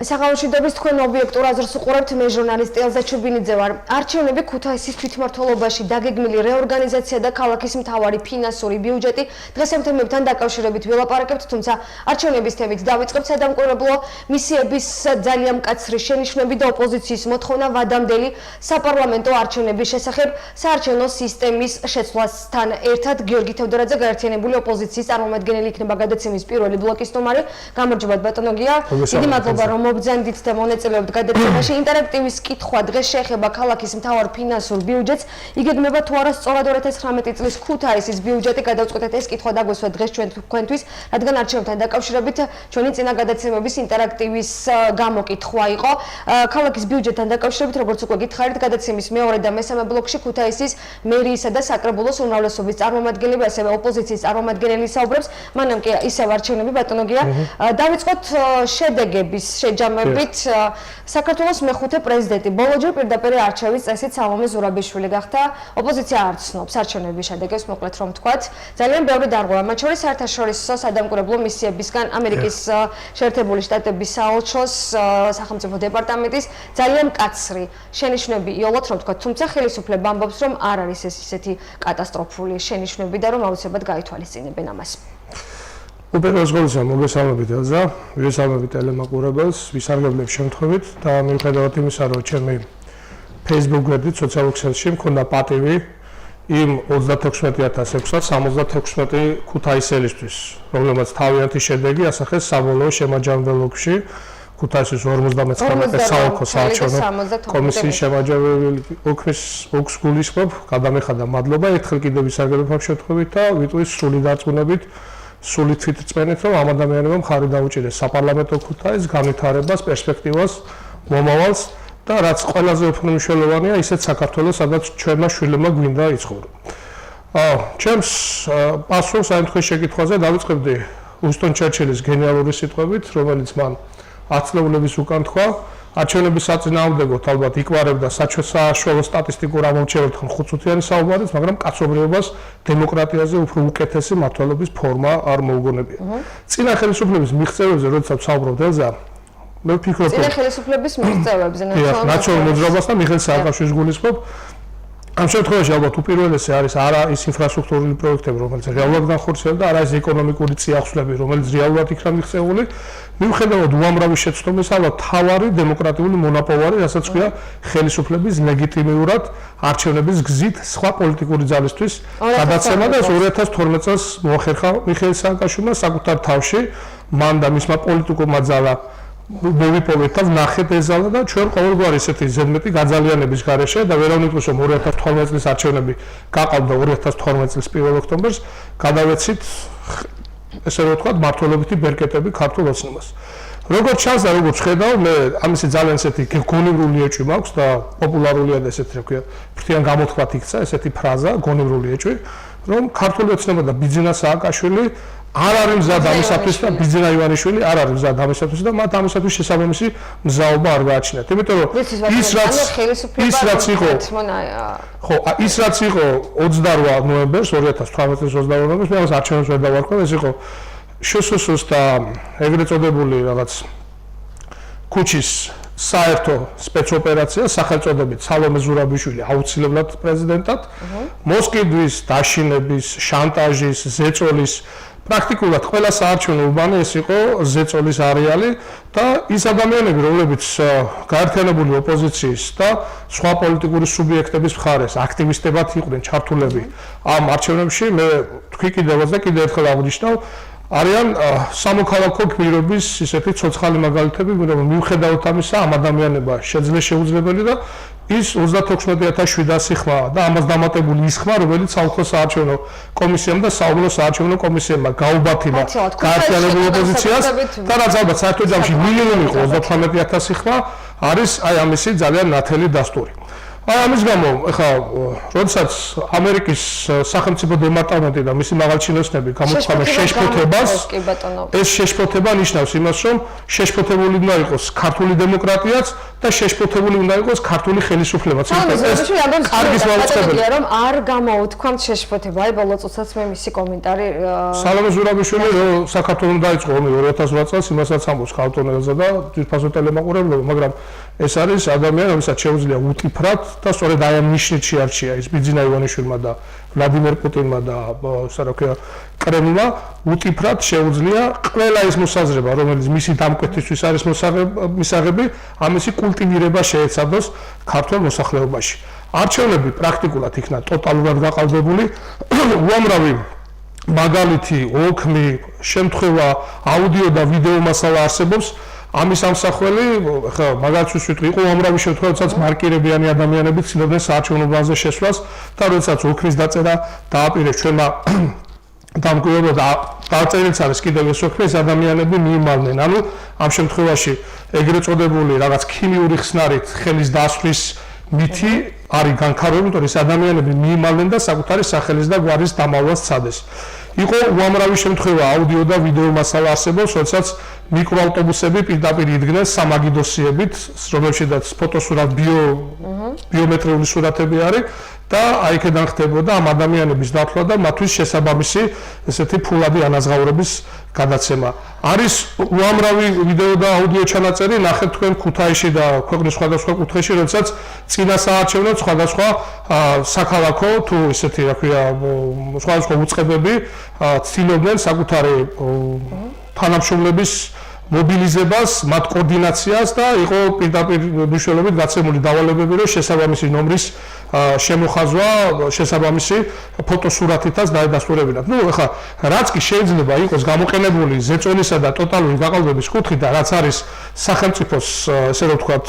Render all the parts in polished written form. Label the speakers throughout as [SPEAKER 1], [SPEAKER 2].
[SPEAKER 1] საღამოშვიდობის თქვენ ობიექტურ აზრს უყურებთ, მე ჟურნალისტი ელზა ჩუბინიძე ვარ. არჩევნები ქუთაისის თვითმმართველობაში დაგეგმილი რეორგანიზაცია და ქალაქის მთავარი ფინანსური ბიუჯეტი დღეს ამ თემებთან დაკავშირებით ვილაპარაკებთ, თუმცა არჩევნების თემით დავიწყებთ სადამკვირვებლო მისიების ძალიან მკაცრი შენიშვნები და ოპოზიციის მოთხოვნა ვადამდელი საპარლამენტო არჩევნების შესახებ საარჩევნო სისტემის შეცვლასთან ერთად გიორგი თევდორაძე გაერთიანებული ოპოზიციის წარმომადგენელი იქნება გადაცემის პირველი ბლოკის სტუმარი. გამარჯობა ბატონო გია. დიდი მადლობა რომ მობრძანდით და მონაწილეობთ გადაცემაში. ინტერაქტივის კითხვა დღეს შეეხება ქალაქის მთავარ ფინანსურ ბიუჯეტს. იგეგმება თუ არა სწორად 2019 წლის ქუთაისის ბიუჯეტი გადავწყვეტეთ ეს კითხვა დაგვესვა დღეს ჩვენთვის, რადგან არჩევნებთან დაკავშირებით ჩვენი წინა გადაცემების ინტერაქტივის გამოკითხვა იყო. ქალაქის ბიუჯეტთან დაკავშირებით, როგორც უკვე გითხარით, გადაცემის მეორე და მესამე ბლოკში ქუთაისის მერიისა და საკრებულოს უმრავლესობის წარმომადგენლები, ასევე ოპოზიციის წარმომადგენელი საუბრებს. მანამ კი ისევ არჩევნები ბატონო გია. დავიწყოთ შედეგების შეჯამებით. საქართველოს მეხუთე პრეზიდენტი ბოლოჯერ პირდაპირ არჩევის წესით სალომე ზურაბიშვილი გახდა. ოპოზიცია არ ცნობს არჩევნების შედეგებს, მოკლედ რომ ვთქვათ. ძალიან ბევრი დარღვევა, მათ შორის საერთაშორისო სადამკვირვებლო მისიებისგან, ამერიკის შეერთებული შტატების საელჩოს, სახელმწიფო დეპარტამენტის ძალიან მკაცრი შენიშვნები იოლოთ, რომ ვთქვათ, თუმცა ხელისუფლება ამბობს, რომ არ არის ეს ისეთი კატასტროფული შენიშვნები და რომ აუცილებლად გაითვალისწინებენ ამას.
[SPEAKER 2] უპირველეს ყოვლისა მოგესალმებით ელზა, ვისალმებით ტელემაყურებელს, ვისარგებლებ შემთხვევით და მიუხედავად იმისა, რომ ჩემი Facebook გვერდით სოციალურ ქსელში მქონდა პატივი იმ 36,676 ქუთაისელისთვის, რომლებმაც თავიანთი შედეგი ასახეს საბოლოო შემაჯამებლობაში ქუთაისის 59 საოლქო საარჩევნო კომისიის შემაჯამებელი ოქმის გულისხმობ, გადამეხადა მადლობა, ერთხელ კიდევ ვისარგებლებ ამ შემთხვევით და ვიტყვის სრული დარწმუნებით სული თვითწმენით, რომ ამ ადამიანებმა მხარი დაუჭირეს საპარლამენტო ქუთაისს, განვითარებას, პერსპექტივას, მომავალს და რაც ყველაზე უფრო მნიშვნელოვანია, ისეთ საქართველოს, სადაც ჩვენმა შვილებმა გვინდა იცხოვრონ. ჩემს პასუხს ამ თქვენ შეკითხვაზე დავიწყებდი უინსტონ ჩერჩილის გენიალური სიტყვებით, რომელიც მან ათწლეულების უკან თქვა, არჩევნების საწინააღმდეგოდ ალბათ იკვარებდა საშუალო სტატისტიკურ ამორჩეველთან ხუთწუთიანი საუბარიც, მაგრამ კაცობრიობას დემოკრატიაზე უფრო უკეთესი მმართველობის ფორმა არ მოუგონებია. წინა ხელისუფლების მიღწევებზე, როდესაც ვსაუბრობთ ელზა, მე ვფიქრობ,
[SPEAKER 1] წინა ხელისუფლების მიღწევებზე,
[SPEAKER 2] ნაციონალურ მოძრაობას და მიხეილ სააკაშვილის გულისხმობ. ამ შემთხვევაში ალბათ უპირველესი არის არა ის ინფრასტრუქტურული პროექტები, რომელიც რეალურად განხორციელდა, არა ის ეკონომიკური წიაღსვლები, რომელიც რეალურად იქნა მიღწეული. მიუხედავად უამრავი შეცდომისა, ალბათ თავარი დემოკრატიული მონაპოვარი, რასაც ქვია ხელისუფლების ლეგიტიმიურად არჩევნების გზით სხვა პოლიტიკური ძალისთვის გადაცემა და 2012 წელს მოახერხა მიხეილ სააკაშვილმა საკუთარ თავში, მან და მისმა პოლიტიკურმა ძალა მოვიპოვეთ და ვნახეთ ეს ზალა და ჩვენ ყოველგვარი ესეთი ზედმეტი გაძალიანების გარეშე და ვერავინ იტყვის რომ 2012 წლის არჩევნები გაყავდა 2012 წლის 1 ოქტომბერს გადავეცით ესე რომ ვთქვათ მართლობითი ბერკეტები ქართულ ოცნებას. როგორც ჩანს და როგორც ხედავ, მე ამისი ძალიან ესეთი გონივრული ეჭვი მაქვს და პოპულარულია და ესეთი რა ქვია, ფრთიან გამოთქვათ იქცა ესეთი ფრაზა გონივრული ეჭვი, რომ ქართული ოცნება და ბიძინა სააკაშვილი არ არის მზად ამისათვის და ბიძინა ივანიშვილი არ არის მზად ამისათვის და მათ ამისათვის შესაბამისი მზაობა არ გააჩნიათ. იმიტომ რომ ის რაც იყო 28 ნოემბერს 2018 წლის 28 ნოემბერს მე ამას არჩევნებს ვერ დავარქვე, ეს იყო შსს და ეგრეთ წოდებული რაღაც ქუჩის საერთო სპეცოპერაცია სახელწოდებით სალომე ზურაბიშვილი აუცილებლად პრეზიდენტად, მოსკივის, დაშინების, შანტაჟის, ზეწოლის პრაქტიკულად ყველა საარჩევნო უბანი ეს იყო ზეწოლის არეალი და ის ადამიანები, რომლებიც გაერთიანებული ოპოზიციის და სხვა პოლიტიკური სუბიექტების მხარეს აქტივისტებად იყვნენ ჩართულები ამ არჩევნებში, მე თქვი კიდევაც და კიდევ ერთხელ აღნიშნავ, არიან სამოქალაქო გმირობის ისეთი ცოცხალი მაგალითები, რომ მიუხედავად ამისა ამ ადამიანებმა შეძლეს შეუძლებელი და ის 36,700 ხმა და ამას დამატებული ის ხმა, რომელიც საოლქო საარჩევნო კომისიამ და საუბნო საარჩევნო კომისიებმა გაუბათილა გაერთიანებულ ოპოზიციას და რაც ალბათ საერთო ჯამში მინიმუმ იყო 38,000 ხმა, არის აი ამისი ძალიან ნათელი დასტური. აი ამის გამო ეხლა როდესაც ამერიკის სახელმწიფო დეპარტამენტი და მისი მაღალჩინოსნები გამოცხადა შეშფოთებას, ეს შეშფოთება ნიშნავს იმას, რომ შეშფოთებული უნდა იყოს ქართული დემოკრატიაც და შეშფოთებული უნდა იყოს ქართული ხელისუფლებაც.
[SPEAKER 1] კარგის მაუწყებელია, რომ არ გამოუთქვამთ შეშფოთება. აი ბოლო წუთსაც მე მისი კომენტარი
[SPEAKER 2] სალომე ზურაბიშვილი რომ საქართველოს დაიწყო ომი 2008 წელს, იმასაც ამბობს ქალტონელზე და ძირფასო ტელემაყურებლობა, მაგრამ ეს არის ადამიანი, რომელსაც შეუძლია უტიფრად და სწორედ აი ამ ნიშნით შეარჩია ის ბიძინა ივანიშვილმა და ვლადიმერ პუტინმა და კრემლმა უტიფრად შეუძლია ყველა ის მოსაზრება, რომელიც მისი დამკვეთისთვის არის მისაღები, ამისი კულტივირება შეეცადოს ქართულ მოსახლეობაში. არჩევნები პრაქტიკულად იქნა ტოტალურად გაყალბებული, უამრავი მაგალითი, ოქმი, შემთხვევა, აუდიო და ვიდეო მასალა არსებობს. ამის ამსახველი, ხა მაგალითად ვიტყვი, იყო უამრავი შემთხვევა, როდესაც მარკირებიანი ადამიანები ცდილობდნენ საარჩევნო ბაზაზე შესვლას და როდესაც ოქმის დაწერა დააპირეს ჩვენმა დამკვირვებელმა და დაწერილიც არის კიდევ ეს ოქმი, ეს ადამიანები მიიმალნენ. ანუ ამ შემთხვევაში ეგრეთ წოდებული რაღაც ქიმიური ხსნარით ხელის დასვრის მითი არის განხარებული, რომ ეს ადამიანები მიიმალნენ და საკუთარი სახელის და გვარის დამალვას სცადეს. იყო უამრავი შემთხვევა, აუდიო და ვიდეო მასალა არსებობს, როდესაც მიკროავტობუსები პირდაპირ იდგნენ სამაგიდოსიებით, რომელშიც ფოტოსურათ ბიომეტრიული სურათები არის და აი იქიდან ხდებოდა ამ ადამიანების დათვლა და მათთვის შესაბამისი ესეთი ფულადი ანაზღაურების გადაცემა. არის უამრავი ვიდეო და აუდიო ჩანაწერი, ნახეთ თქვენ ქუთაისში და ქვეყნის სხვადასხვა კუთხეში, როდესაც წინა საარჩევნო სხვადასხვა საქალაქო თუ ისეთი რა ქვია სხვადასხვა უწყებები ცდილობდნენ საკუთარი თანამშრომლების მობილიზებას, მათ კოორდინაციას და იყო პირდაპირ მნიშვნელობით გაცემული დავალებები, რომ შესაბამისი ნომრის შემოხაზვა, შესაბამისი ფოტოსურათითაც დაედასტურებინათ. ნუ ეხლა რაც კი შეიძლება იყოს გამოყენებული ზეწონისა და ტოტალური გაყალბების კუთხით და რაც არის სახელმწიფოს, ესე რომ ვთქვათ,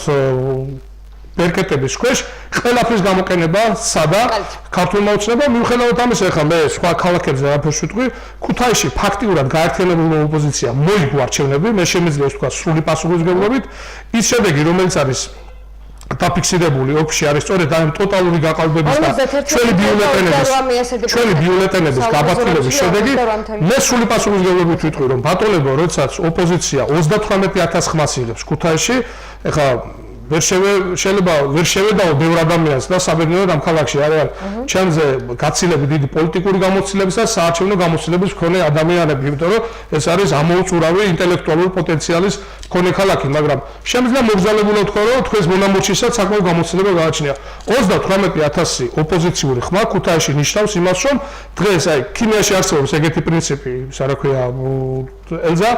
[SPEAKER 2] ბერკეტების ქვეშ, ყველაფრის გამოყენება სადა ქართულმა უცნობა. მიუხედავად ამისა, ეხლა მე სხვა ქალაქებზე არაფერს ვიტყვი, ქუთაისში ფაქტიურად გაერთიანებულმა ოპოზიციამ მოიგო არჩევნები, მე შემიძლია ვთქვა სრული პასუხისმგებლობით, ის შედეგი, რომელიც არის დაფიქსირებული ოფში არის სწორედ ამ ტოტალური გაყალბების და ჩვენი ბიულეტენების გაბატონების შედეგი. მე სრული პასუხისმგებლობით ვიტყვი, რომ ბატონებო, როდესაც ოპოზიცია 38500 იღებს ქუთაისში, ეხლა შეიძლება ვერ შევედაო ბევრ ადამიანს და საბედნიეროდ ამ ქალაქში არიან ჩემზე გაცილებით დიდი პოლიტიკური გამოცდილების და საარჩევნო გამოცდილების მქონე ადამიანები, იმიტომ რომ ეს არის ამოუწურავი ინტელექტუალური პოტენციალის მქონე ქალაქი, მაგრამ შემიძლია მოგზაურობულად თქვა, რომ თქვენს მონამორჩისაც საკმაოდ გამოცდილება გააჩნია. 38000 ოპოზიციური ხმა ქუთაისში ნიშნავს იმას, რომ დღეს აი ქიმიაში არსებობს ეგეთი პრინციპი, რა ქვია, ელზა,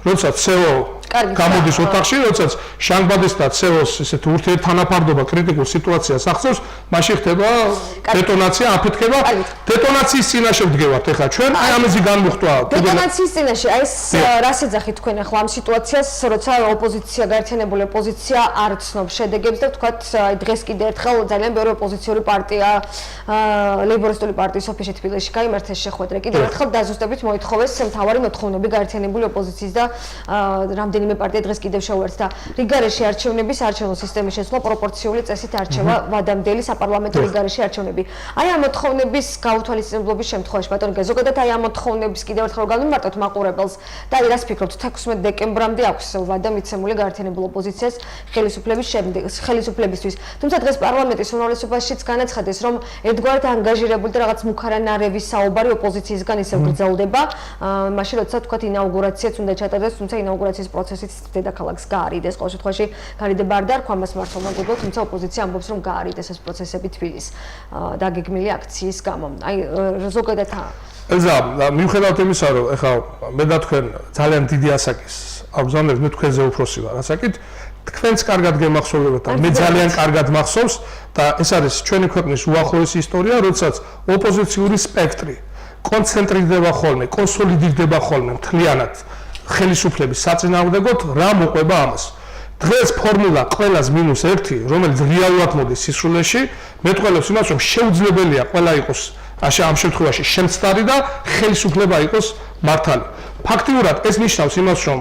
[SPEAKER 2] როდესაც CO გამოდის ოთახში, როდესაც შანგბადის და CO-ს ესეთ ურთიერთთანაფარდობა კრიტიკულ სიტუაციას ახსოვს, მაშინ ხდება დეტონაცია, აფეთქება. დეტონაციის წინაშე ვდგევართ ეხლა ჩვენ, აი ამაზე განმოხტვა.
[SPEAKER 1] დეტონაციის წინაშე, აი ეს რას ეძახით თქვენ ახლა ამ სიტუაციას, როცა ოპოზიცია, გაერთიანებული ოპოზიცია არ ცნობს შედეგებს და ვთქვათ, აი დღეს კიდე ერთხელ ძალიან ბევრი ოპოზიციური პარტია, ლეიბორისტული პარტიის ოფისში თბილისში გაიმართეს შეხვედრა. კიდევ ერთხელ დაზუსტებით მოითხოვეს მთავარი მოთხოვნები გაერთიანებული ოპოზიციის და რამდენიმე პარტია დღეს კიდევ შეუერთდა. რიგარეში არჩევნების არჩევნო სისტემის შესვლა პროპორციული წესით არჩევა ვადამდელი საპარლამენტო რიგარეში არჩევნები. აი ამ მოთხოვნების გაუთვალისწინებლობის შემთხვევაში ბატონო, ზოგადად აი ამ მოთხოვნების კიდევ ერთხელ განვიმარტოთ მაყურებელს და აი რას ფიქრობთ 16 დეკემბრამდე აქვს ვადა მიცემული გაერთიანებულ ოპოზიციას ხელისუფლებისთვის. თუმცა დღეს პარლამენტის უმრავლესობაშიც განაცხადეს, რომ ერთგვარად ანგაჟირებული და რაღაც მუქარანარევი საუბარი ოპოზიციისგან ისევ გრძელდება. მაშინ როცა თქვათ ინაუგურაციაც უნდა ჩატარდეს, თუმცა ინაუგურაციის პროცესით დედაქალაქს გაარიდეს. ყოველ შემთხვევაში გარიდება არ დარქვა მას მართლმა გულბო, თუმცა ოპოზიცია ამბობს, რომ გაარიდეს ეს პროცესები თბილისს დაგეგმილი აქციის გამო. აი ზოგადად
[SPEAKER 2] ელზა, მიუხედავად იმისა, რომ ეხლა მე და თქვენ ძალიან დიდი ასაკის აღზრდით, მე თქვენზე უფროსი ვარ, ასაკით თქვენს კარგად გემახსოვრებათ და მე ძალიან კარგად მახსოვს და ეს არის ჩვენი ქვეყნის უახლოესი ისტორია, როდესაც ოპოზიციური სპექტრი კონცენტრირდება ხოლმე, კონსოლიდირდება ხოლმე მთლიანად ხელისუფლების საწინააღმდეგოდ, რა მოყვება ამას. დღეს ფორმულა ყველას -1, რომელიც რეალურად მოდის სისრულეში, მეტყველებს იმას, რომ შეუძლებელია ყველა იყოს ამ შემთხვევაში შემცდარი და ხელისუფლება იყოს მართალი. ფაქტიურად ეს ნიშნავს იმას, რომ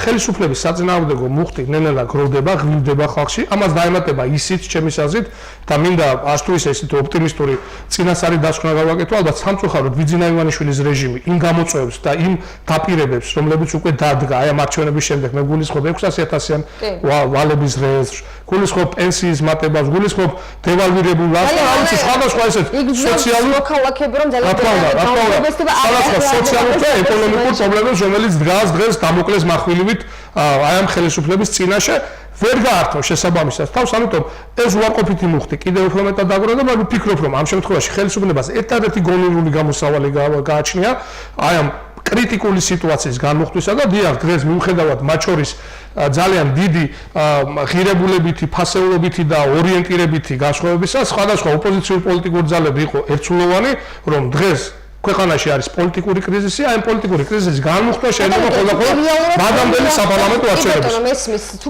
[SPEAKER 2] ხელისუფლების საწინააღმდეგო მუხტი ნელ-ნელა გროვდება, ღრმდება ხალხში, ამას დაემატება ისიც ჩემის აზრით და მინდა ასე თუ ისე ისეთი ოპტიმისტური წინასწარი დასკვნა გავაკეთო, ალბათ სამწუხაროდ ბიძინა ივანიშვილის რეჟიმი იმ გამოწვევებს და იმ დაპირებებს, რომლებიც უკვე დადგა აი ამ არჩევნების შემდეგ, მე გულისხმობ 600.000-იან ვალების რეესტრს, გულისხმობ პენსიის მატებას, გულისხმობ დევალვირებულ ლარს და ამის სხვადასხვა ესეთ სოციალურ
[SPEAKER 1] ქალაქები რომ ძალიან
[SPEAKER 2] სოციალურ და ეკონომიკურ პრობლემებს, რომელიც დღეს დამოკლეს מחვილივით აი ამ ხელისუფლების წინაშე ვერ გაართო შესაბამისად თავს, ამიტომ ეს უარყოფითი მუხტი კიდევ უფრო მეტად დაგროვდა და მე ვფიქრობ, რომ ამ შემთხვევაში ხელისუფლებას ერთადერთი გონივრული გამოსავალი გააჩნია აი ამ კრიტიკული სიტუაციის განმუხტვისა და დიახ, დღეს მიუხედავად მათ შორის ძალიან დიდი ღირებულებითი, ფასეულობითი და ორიენტირებითი განსხვავებისა, სხვადასხვა ოპოზიციური პოლიტიკური ძალები იყო ერთსულოვანი, რომ დღეს ქვეყანაში არის პოლიტიკური კრიზისი, აი ამ პოლიტიკური კრიზისის განმუხტვა შეიძლება ყველაფერს მადამდელი საპარლამენტო არჩევნების.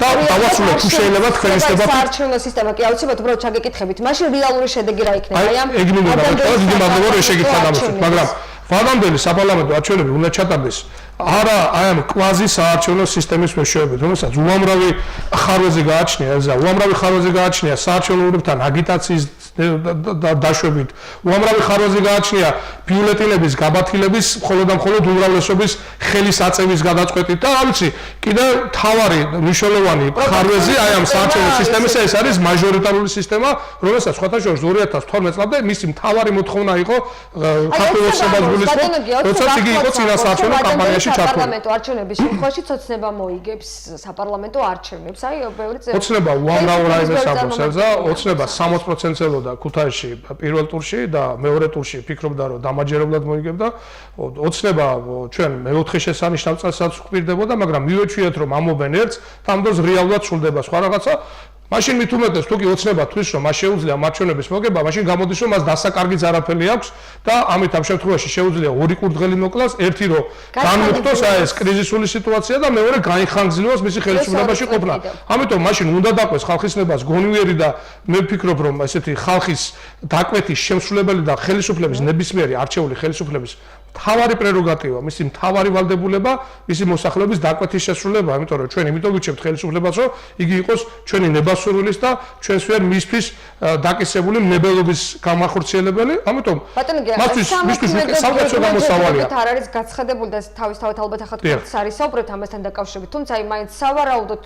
[SPEAKER 2] და დავასრულებ, თუ შეიძლება თქვენ ისება
[SPEAKER 1] საარჩევნო სისტემა კი აუცილებლად უბრალოდ ჩაგეკითხებით. მაშინ რეალური შედეგი რა იქნება? აი ამ
[SPEAKER 2] ეგ მინდა გავაკეთო, დიდი მადლობა რომ შეგიძლია დამოწმოთ, მაგრამ მადამდელი საპარლამენტო არჩევნები უნდა ჩატარდეს არა აი ამ კვაზი საარჩევნო სისტემის მეშვეობით, რომელსაც უამრავი ხარვეზე გააჩნია, უამრავი ხარვეზე გააჩნია საარჩევნოებთან აგიტაციის დაშვებით, უამრავი ხარვეზე გააჩნია ბიულეტენების გაბათილების მხოლოდ და მხოლოდ უმრავლესობის ხელის აწევის გადაწყვეტით და რა ვიცი, კიდე თავარი მნიშვნელოვანი ხარვეზი აი ამ საარჩევნო სისტემისა ეს არის მაჟორიტარული სისტემა, რომელსაც სხვათა შორის 2012 წლამდე მისი მთავარი მოთხოვნა იყო ქართულ ოცნებას გულისხმობ, როდესაც იგი იყო წინა საარჩევნო კამპანიაში ჩართული.
[SPEAKER 1] საპარლამენტო არჩევნების შემთხვევაში ცოცნება მოიგებს საპარლამენტო არჩევნებს. აი ბევრი წელი.
[SPEAKER 2] ოცნება უამრავ რაიმეს ამბობს და ოცნება 60%-ელო და ქუთაისში პირველ ტურში და მეორე ტურში ფიქრობდა რომ დამაჯერებლად მოიგებდა. ოცნება ჩვენ მეოთხე შესანიშნავ წელსაც გვპირდებოდა, მაგრამ მივეჩვიეთ რომ ამობენ ერთს, თამდოს რეალურად სრულდება სხვა რაღაცა. მაშინ მით უმეტეს თუ კი ოცნება თვის რომ მას შეუძლია მარჩვენების მოგება, მაშინ გამოდის რომ მას დასაკარგიც არაფერი აქვს და ამით ამ შემთხვევაში შეუძლია ორი კურდღელი მოკლას, ერთი რომ განმუხტოს აი ეს კრიზისული სიტუაცია და მეორე გაიხანგრძლივოს მისი ხელისუფლებაში ყოფნა. ამიტომ მაშინ უნდა დაყვეს ხალხის ნებას გონიერი და მე ვფიქრობ რომ ესეთი ხალხის დაკვეთის შემსრულებელი და ხელისუფლების ნებისმიერი არჩეული ხელისუფლების მთავარი პრეროგატივა, მისი მთავარი ვალდებულება, მისი მოსახლეობის დაკვეთის შესრულება, იმიტომ რომ ჩვენ იმიტომ ვიჩემთ ხელისუფლებას, რომ იგი იყოს ჩვენი ნებასურვილის და ჩვენს ვერ მისთვის დაკისრებული ნებელობის გამახორციელებელი, ამიტომ მისთვის საუკეთესო გამოსავალია.
[SPEAKER 1] არ არის გაცხადებული და თავისთავად ალბათ ახლა თქვენს არის საუბრობთ ამასთან დაკავშირებით, თუმცა აი მაინც სავარაუდოდ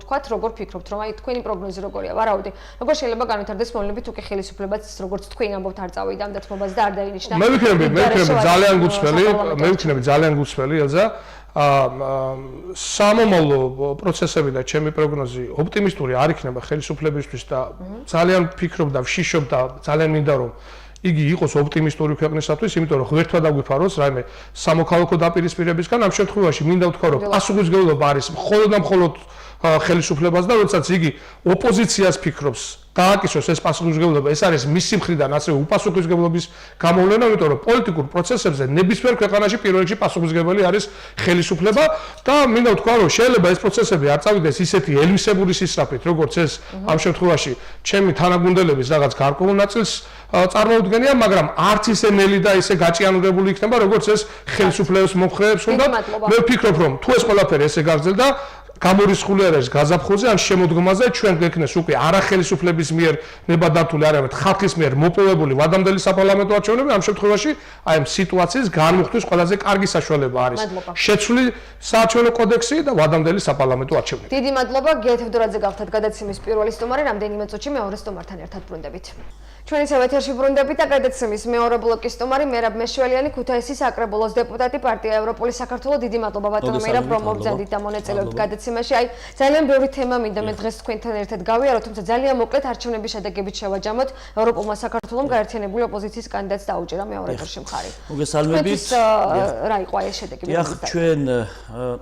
[SPEAKER 1] თქვათ, როგორ ფიქრობთ, რომ აი თქვენი პროგნოზი როგორია, ვარაუდი, როგორ შეიძლება განვითარდეს მოვლენები თუ კი ხელისუფლებაც როგორც თქვენ ამბობთ არ წავიდა ამ დათმობაზე და არ დაინიშნა.
[SPEAKER 2] მე ვიქნები ძალიან გუცველი ელზა სამომავლო პროცესები და ჩემი პროგნოზი ოპტიმისტური არ იქნება ხელისუფლებისთვის და ძალიან ვფიქრობ და ვშიშობ და ძალიან მინდა რომ იგი იყოს ოპტიმისტური ქვეყნისათვის, იმიტომ რომ ღმერთმა დაგვიფაროს რაიმე სამოქალაქო დაპირისპირებისგან, ამ შემთხვევაში მინდა ვთქვა რომ პასუხისმგებლობა არის მხოლოდ და მხოლოდ ხელისუფლებას და როდესაც იგი ოპოზიციას ფიქრობს დააკისროს ეს პასუხისმგებლობა, ეს არის მისი მხრიდან ასევე უპასუხისმგებლობის გამოვლენა, იმიტომ რომ პოლიტიკურ პროცესებზე ნებისმიერ ქვეყანაში პირველ რიგში პასუხისმგებელი არის ხელისუფლება და მინდა ვთქვა რომ შეიძლება ეს პროცესები არ წავიდეს ისეთი ელმისებური სისწრაფით, როგორც ეს ამ შემთხვევაში ჩემი თანაგუნდელების რაღაც გარკვეულ ნაწილს წარმოუდგენია, მაგრამ არც ისე ნელი და ისე გაჭიანურებული იქნება, როგორც ეს ხელისუფლების მომხრეებს უნდა. მე ვფიქრობ რომ თუ ეს ყველაფერი ესე გაგრძელდა გამორიცხული არ არის გაზაფხულზე ან შემოდგომაზე ჩვენ გვექნეს უკვე არახელისუფლების მიერ ნებადართული არამედ ხალხის მიერ მოპოვებული ვადამდელი საპარლამენტო არჩევნები ამ შემთხვევაში აი ამ სიტუაციის განმუხტვის ყველაზე კარგი საშუალება არის შეცვლილი საარჩევნო კოდექსი და ვადამდელი საპარლამენტო არჩევნები.
[SPEAKER 1] დიდი მადლობა გიათ ევდორაძე გახდათ გადაცემის პირველი სტუმარი, რამდენიმე წუთში მეორე სტუმართან ერთად ბრუნდებით. ჩვენი ეთერში ბრუნდებით და გადაცემის მეორე ბლოკის სტუმარი მერაბ მეშველიანი, ქუთაისის აკრებულოს დეპუტატი, პარტია ევროპული საქართველო. დიდი მადლობა ბატონო მერაბ რომ მოგზავნით და მონაწილეობთ გადაცემაში. აი ძალიან ბევრი თემა მინდა მე დღეს თქვენთან ერთად გავიარო, თუმცა ძალიან მოკლედ არჩევნების შედეგებით შევაჯამოთ. ევროპულმა საქართველომ გაერთიანებული ოპოზიციის კანდიდატს დაუჭირა მეორე ტურში მხარი.
[SPEAKER 3] მოგესალმებით.
[SPEAKER 1] რა იყო ეს შედეგები?
[SPEAKER 3] ჩვენ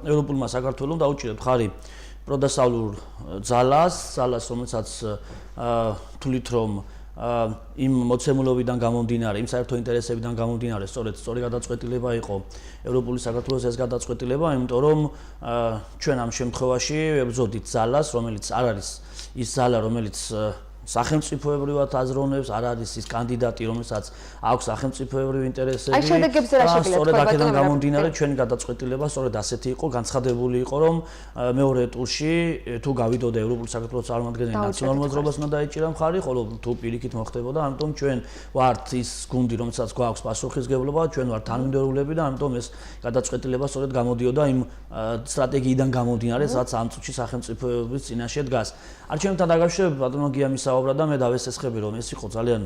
[SPEAKER 3] ევროპულმა საქართველომ დაუჭირა მხარი პროდასავლურ ძალას, რომელსაც თulit რომ იმ მოცემულობიდან გამომდინარე, იმ საერთო ინტერესებიდან გამომდინარე, სწორი გადაწყვეტილება იყო ევროპული საქართველოს ეს გადაწყვეტილება, იმიტომ რომ ჩვენ ამ შემთხვევაში ვებრძოდით ძალას, რომელიც არ არის ის ძალა, რომელიც სახელმწიფოებრივად აზროვნებს, არ არის ის კანდიდატი, რომელსაც აქვს სახელმწიფოებრივი ინტერესები.
[SPEAKER 1] აი შედეგებზე რა შეგიძლიათ
[SPEAKER 3] სწორედ
[SPEAKER 1] თქვა,
[SPEAKER 3] აქედან
[SPEAKER 1] ბატონო,
[SPEAKER 3] გამომდინარე, ჩვენი გადაწყვეტილება სწორედ ასეთი იყო, განცხადებული იყო, რომ მეორე ტურში თუ გავიდოდა ევროპული საქართველოს წარმომადგენელი ნაციონალურ მოძრაობას უნდა დაეჭირა მხარი, ხოლო თუ პირიქით მოხდებოდა, ამიტომ ჩვენ ვართ ის გუნდი, რომელსაც გვაქვს პასუხისმგებლობა, ჩვენ ვართ თანმიმდევრულები და ამიტომ ეს გადაწყვეტილება სწორედ გამოდიოდა იმ სტრატეგიიდან გამომდინარე, სადაც ამ წუთში სახელმწიფოების წინაშე დგას. არჩევნებთან დაკავშირებით ბატონო გია მისაუბრა და მე დავესესხები, რომ ეს იყო ძალიან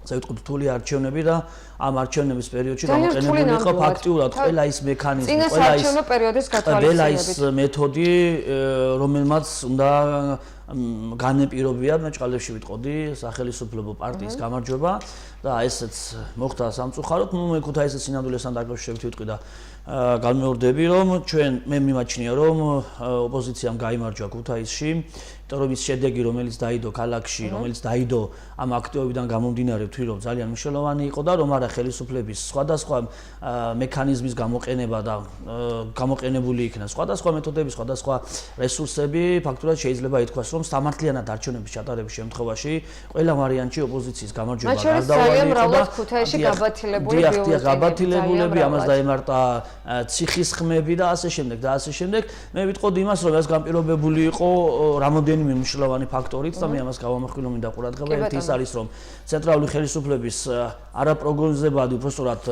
[SPEAKER 3] საერთოდ რთული არჩევნები და ამ არჩევნების პერიოდში გამოყენებული იყო ფაქტიურად ყველა ის მექანიზმი, ყველა ის მეთოდი, რომელმაც უნდა განეპირობია, მე ჭყალებში ვიტყოდი სახელმწიფო პარტიის გამარჯვება და ესეც მოხდა სამწუხაროდ, მე ქუთაისის სინამდვილესთან დაკავშირებით ვიტყვი და განმეორდები, რომ მე მიმაჩნია, რომ ოპოზიციამ გაიმარჯვა ქუთაისში, იმიტომ რომ ის შედეგი, რომელიც დაიდო ქალაქში, რომელიც დაიდო ამ აქტივობიდან გამომდინარე, ვთქვი, რომ ძალიან მნიშვნელოვანი იყო და რომ არა ხელისუფლების სხვადასხვა მექანიზმის გამოყენება და გამოყენებული იქნა სხვადასხვა მეთოდები, სხვადასხვა რესურსები, ფაქტურად შეიძლება ითქვას, რომ სამართლიანად არჩევნების ჩატარების შემთხვევაში ყველა ვარიანტში ოპოზიციის გამარჯვება გარდაუვალი იყო და
[SPEAKER 1] ქუთაისში
[SPEAKER 3] გაბათილებულები, ამას დაემართა ციხის ხმები და ასე შემდეგ და ასე შემდეგ. მე ვიტყოდი იმას, რომ ეს განპირობებული იყო რამოდენიმე მნიშვნელოვანი ფაქტორით და მე ამას გავამახვილო მინდა ყურადღება. ერთი ის არის, რომ ცენტრალური ხელისუფლების არაპროგნოზებადი, უბრალოდ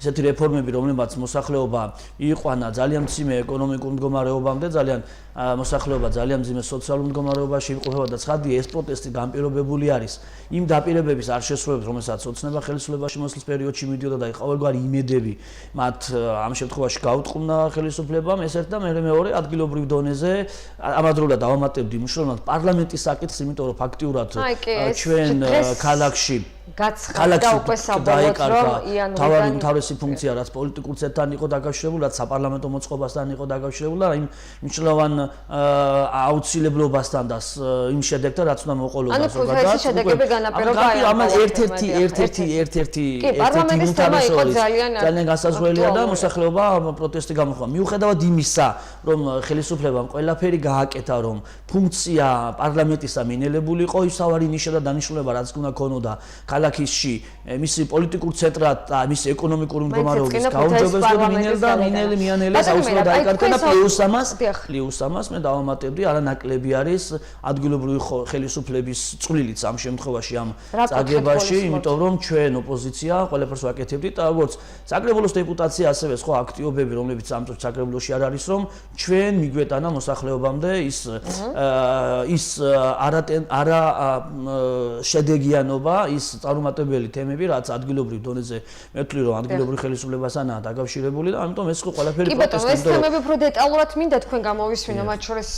[SPEAKER 3] ისეთი რეფორმები, რომლებიც მოსახლეობა იყვანა ძალიან მძიმე ეკონომიკურ მდგომარეობამდე, მოსახლეობა ძალიან მძიმე სოციალურ მდგომარეობაში იმყოფება და ცხადია ეს პროტესტი განპირობებული არის იმ დაპირებების არ შესრულებით, რომელსაც ოცნება ხელისუფლებაში მოსვლის პერიოდში მიდიოდა და ყოველგვარი იმედები მათ ამ შემთხვევაში გაუტყუნა ხელისუფლებამ, ეს ერთ და მეორე ადგილობრივ დონეზე ამავდროულად დავამატებდი მნიშვნელოვნად პარლამენტის საკითხს, იმიტომ რომ ფაქტიურად ჩვენ ქალაქში დაიკარგა თავისი ფუნქცია, რაც პოლიტიკურ წრეთან იყო დაკავშირებული, რაც საპარლამენტო მოწყობასთან იყო დაკავშირებული და იმ მნიშვნელოვან აუცილებლობასთან და იმ შედეგთან, რაც უნდა მოყოლოდა
[SPEAKER 1] ზოგადად. ანუ შედეგები განაპირობა
[SPEAKER 3] ერთ-ერთი ძალიან გასაზღვრელია და მოსახლეობა პროტესტი გამოხდა. მიუხედავად იმისა, რომ ხელისუფლებამ ყველაფერი გააკეთა, რომ ფუნქცია პარლამენტისა მინელებული იყო, ისავარი ნიშნა და დანიშნულება რაც უნდა ქონოდა ქალაქში მისი პოლიტიკურ ცენტრად და მისი ეკონომიკური მდგომარეობის გაუმჯობესება მიანელეს აუცილებლად დაიკარგა და პლუს ამას მე დავამატებდი არანაკლები არის ადგილობრივი ხელისუფლების წვლილიც ამ შემთხვევაში ამ წაგებაში, იმიტომ რომ ჩვენ ოპოზიცია ყველაფერს ვაკეთებდით და როგორც საკრებულოს დეპუტაცია ასევე სხვა აქტივობები, რომლებიც ამ წუთში საკრებულოში არ არის, რომ ჩვენ მიგვეტანა მოსახლეობამდე ის არა შედეგიანობა, ის წარუმატებელი თემები, რაც ადგილობრივ დონეზე მე ვთვლი, რომ ადგილობრივ ხელისუფლებასთანაა დაკავშირებული და ამიტომ ეს იყო ყველაფერი პროტესტი.
[SPEAKER 1] კი ბატონო, ეს თემები უფრო დეტალურად მინდა თქვენ გამოვისმინო, მათ შორის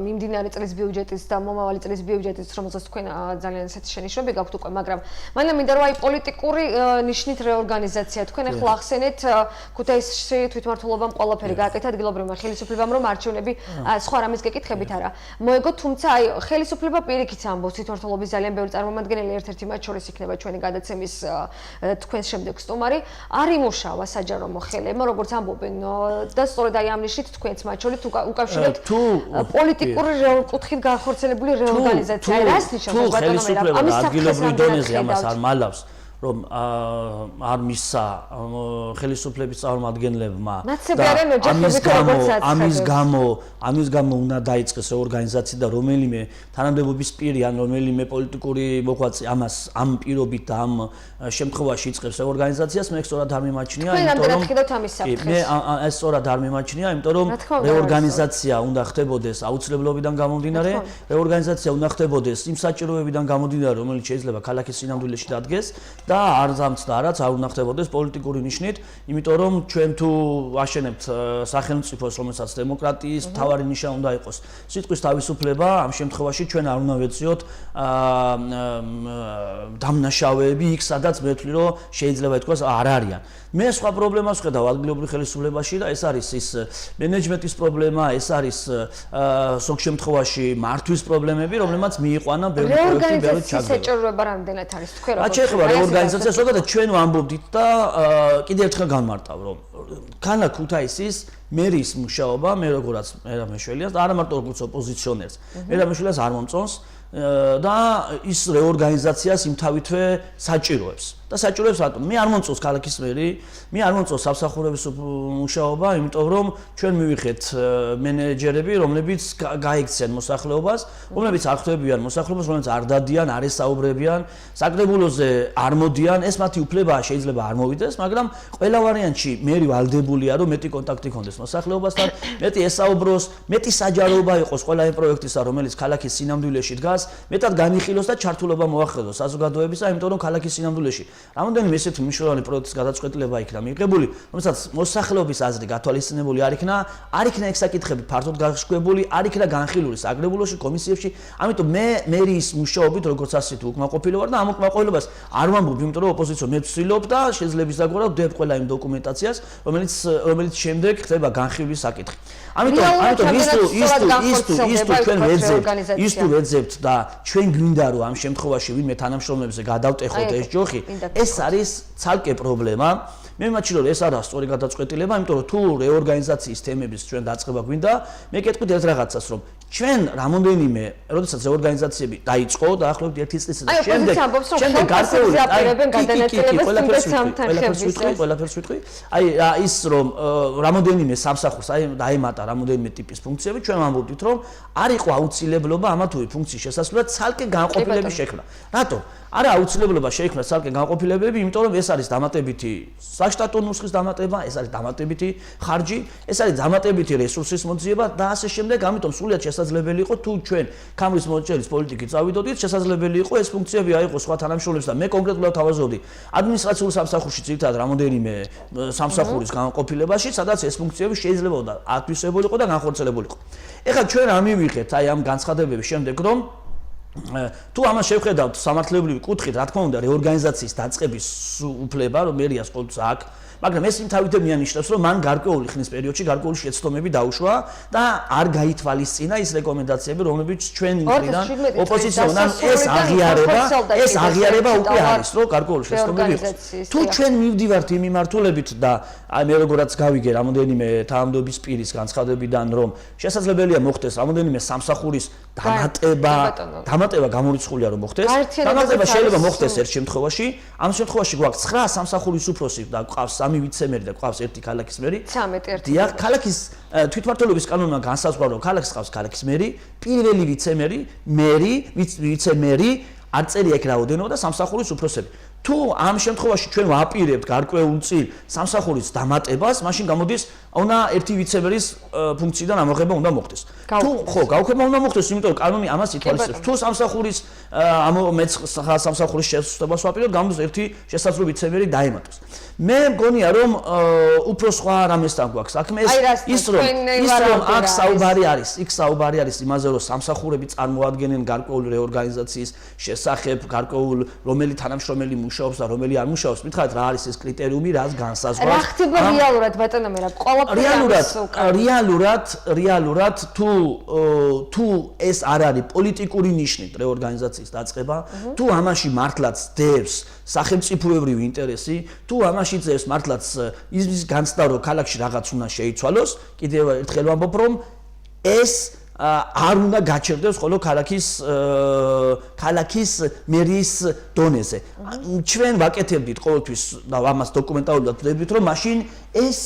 [SPEAKER 1] მიმდინარე წლის ბიუჯეტის და მომავალი წლის ბიუჯეტის, რომელსაც თქვენ ძალიან ესეთი შენიშვნები გაქვთ უკვე, მაგრამ მანდა მინდა რომ აი პოლიტიკური ნიშნით რეორგანიზაცია, თქვენ ახლა ახსენეთ ქუთაისში თვითმმართველობამ ყველაფერი გააკეთა ადგილობრივმა ხელისუფლებამ, რომ არჩევნები სხვა რამის გეკითხებით არა მოეგო, თუმცა აი ხელისუფლება პირიქით ამბობს, თვითმმართველობის ძალიან ბევრი წარმომადგენელი ერთ-ერთი მათ შორის იქნება ჩვენი გადაცემის თქვენს შემდეგ სტუმარი, არ იმუშავა საჯარო მოხელეებმა, როგორც ამბობენ და სწორედ აი ამ ნიშნით თქვენც მათ შორის უკავშირებთ პოლიტიკური კუთხით განხორციელებული რეორგანიზაცია. რას ნიშნავს ბატონო მე?
[SPEAKER 3] ამის ადგილობრივ დონეზე ამას არ მალავს. რომ არ მისცა ხელისუფლების წარმომადგენლებმა და ამის გამო უნდა დაიწყეს ორგანიზაცია და რომელიმე თანამდებობის პირი ან რომელიმე პოლიტიკური მოღვაწე ამ პირობით და ამ შემთხვევაში იწყებს ორგანიზაციას, მე სწორად არ მიმაჩნია, იმიტომ რომ რეორგანიზაცია უნდა ხდებოდეს აუცილებლობიდან გამომდინარე, რეორგანიზაცია უნდა ხდებოდეს იმ საჭიროებიდან გამომდინარე, რომელიც შეიძლება ქალაქის სინამდვილეში დადგეს და არც და არაც არ უნდა ხდებოდეს პოლიტიკური ნიშნით, იმიტომ რომ ჩვენ თუ ვაშენებთ სახელმწიფოს, რომელსაც დემოკრატიის მთავარი ნიშანი უნდა იყოს სიტყვის თავისუფლება, ამ შემთხვევაში ჩვენ არ უნდა ვეციოთ დამნაშავეები იქ, სადაც მე ვთვლი, რომ შეიძლება ითქვას არ არიან. მე სხვა პრობლემას ვხედავ ადგილობრივ ხელისუფლებაში და ეს არის ის მენეჯმენტის პრობლემა, ეს არის ზოგ შემთხვევაში მართვის პრობლემები, რომლებმაც მიიყვანა ბევრი პროექტი, ბევრი ჩაგდება.
[SPEAKER 1] საჭიროება რამდენად არის თქვენ
[SPEAKER 3] რა შეიძლება რეორგანიზაცია ზოგადად ჩვენ ვამბობდით და კიდევ ერთხელ განმარტავ, რომ ქალაქ ქუთაისის მერის მუშაობა, მე როგორაც მერაბ მეშველიას და არა მარტო როგორც ოპოზიციონერს, მერაბ მეშველიას არ მომწონს და ის რეორგანიზაციას იმთავითვე საჭიროებს. და საჭიროებს რატომ? მე არ მომწონს ქალაქის მერი, მე არ მომწონს სამსახურების მუშაობა, იმიტომ რომ ჩვენ მივიღეთ მენეჯერები, რომლებიც გაიქციან მოსახლეობას, რომლებიც არ ხვდებიან მოსახლეობას, რომლებიც არ დადიან, არ ესაუბრებიან, საკრებულოზე არ მოდიან, ეს მათი უფლებაა, შეიძლება არ მოვიდეს, მაგრამ ყველა ვარიანტში მერი ვალდებულია, რომ მეტი კონტაქტი ჰქონდეს მოსახლეობასთან, მეტი ესაუბროს, მეტი საჯაროება იყოს ყველა იმ პროექტისა, რომელიც ქალაქის სინამდვილეში დგას, მეტად განიხილოს და ჩართულობა მოახერხოს საზოგადოებისა, იმიტომ რომ ქალაქის სინამდვილეში რამოდენიმე ესეთი მნიშვნელოვანი პროექტის გადაწყვეტილება იქნა მიღებული, რომელსაც მოსახლეობის აზრი გათვალისწინებული არ იქნა ეგ საკითხები ფართოდ გაშვებული, არ იქნა განხილული საკრებულოში, კომისიებში, ამიტომ მე მერიის მუშაობით როგორც ასეთი უკმაყოფილო ვარ და ამ უკმაყოფილებას არ ვამბობ, იმიტომ რომ ოპოზიციო მე ვცდილობ და შეძლებს დაგვარა ვდებ ყველა იმ დოკუმენტაციას, რომელიც შემდეგ ხდება განხილვის საკითხი. ამიტომ ის თუ ჩვენ ვეძებთ და ჩვენ გვინდა რომ ამ შემთხვევაში ვინმე თანამშრომლებზე გადავტეხოთ ეს ჯოხი, ეს არის ცალკე პრობლემა. მე მემაჩნია რომ ეს არა სწორი გადაწყვეტილება, იმიტომ რომ თუ რეორგანიზაციის თემების ჩვენ დაწყება გვინდა, მე კეთყვით ერთ რაღაცას, რომ ჩვენ რამოდენიმე, როდესაც რეორგანიზაციები დაიწყო და ახლობთ 1 წლის და შემდეგ გარკვეული ყველაფერს ვიტყვი, აი ის რომ რამოდენიმე სამსახურს დაემატა რამოდენიმე ტიპის ფუნქციები, ჩვენ ვამბობთ რომ არ იყო აუცილებლობა ამა თუ იმ ფუნქციის შესასრულად ცალკე განყოფილების შექმნა. რატომ? არა აუცილებლობა შეიქმნა ცალკე განყოფილებები, იმიტომ რომ ეს არის დამატებითი საშტატო ნუსხის დამატება, ეს არის დამატებითი ხარჯი, ეს არის დამატებითი რესურსის მოძიება და ასე შემდეგ, ამიტომ სრულიად შესაძლებელი იყო თუ ჩვენ ქამრის მოჭერის პოლიტიკით წავიდოდით, შესაძლებელი იყო ეს ფუნქციები აიღოს სხვა თანამშრომლებს და მე კონკრეტულად თავაზობდი ადმინისტრაციულ სამსახურში ძირითადად რამოდენიმე სამსახურის განყოფილებაში, სადაც ეს ფუნქციები შეიძლებოდა ათვისებულიყო და განხორციელებულიყო. ეხლა ჩვენ ამივიღეთ აი ამ განცხადებების შემდეგ რომ თუ ამას შევხედავთ სამართლებრივი კუთხით, რა თქმა უნდა, რეორგანიზაციის დაწყების უფლება, რომ მერიას ყოველთვის აქვს, მაგრამ ეს იმთავითე მიანიშნებს, რომ მან გარკვეული ხნის პერიოდში გარკვეული შეცდომები დაუშვა და არ გაითვალისწინა ის რეკომენდაციები, რომლებიც ჩვენ მხრიდან ოპოზიციიდან ეს აღიარება უკვე არის, რომ გარკვეული შეცდომები იყოს. თუ ჩვენ მივდივართ იმ მიმართულებით და აი მე როგორაც გავიგე რამოდენიმე თანამდებობის პირის განცხადებიდან, რომ შესაძლებელია მოხდეს რამოდენიმე სამსახურის დამატება გამორიცხულია რომ მოხდეს. დამატება შეიძლება მოხდეს ერთ შემთხვევაში, ამ შემთხვევაში გვაქვს 9 სამსახურის უფროსი და გვყავს 3 ვიცემერი და გვყავს 1 ქალაქის მერი.
[SPEAKER 1] 13
[SPEAKER 3] დიახ, ქალაქის თვითმმართველობის კანონმა განსაზღვრა რომ ქალაქს ყავს ქალაქის მერი, პირველი ვიცემერი, მერი, ვიცემერი, არ წერია იქ რაოდენობა და სამსახურის უფროსები. თუ ამ შემთხვევაში ჩვენ ვაპირებთ გარკვეულ წილ სამსახურის დამატებას, მაშინ გამოდის უნდა ერთი ვიცემერის ფუნქციიდან ამოღება უნდა მოხდეს. თუ ხო, გაუქმება უნდა მოხდეს, იმიტომ რომ კანონი ამას ითვალისწინებს. თუ სამსახურის სამსახურის შესწავლას ვაპირებთ, გამოდის ერთი შესაძლო ვიცემერი დაემატოს. მე მგონია რომ უფრო სხვა რამესთან გვაქვს საქმე, ის რომ აქ საუბარი არის იმაზე, რომ სამსახურები წარმოადგენენ გარკვეული რეორგანიზაციის შესახებ, გარკვეულ რომელი თანამშრომელი მუშაობს და რომელი არ მუშაობს. მითხარით რა არის ეს კრიტერიუმი, რაც განსაზღვრავს?
[SPEAKER 1] რა ხდება რეალურად ბატონო მე რა
[SPEAKER 3] რეალურად თუ ეს არ არის პოლიტიკური ნიშნით რეორგანიზაციის დაწყება, თუ ამაში მართლაც დევს სახელმწიფოებრივი ინტერესი, თუ ამაში ძევს მართლაც ის განცდა რომ ქალაქში რაღაც უნდა შეიცვალოს, კიდევ ერთხელ ვამბობ რომ ეს არ უნდა გაჩერდეს ხოლო ქალაქის მერის დონეზე. ჩვენ ვაკეთებდით ყოველთვის და ამას დოკუმენტალურად ვდებით რომ მაშინ ეს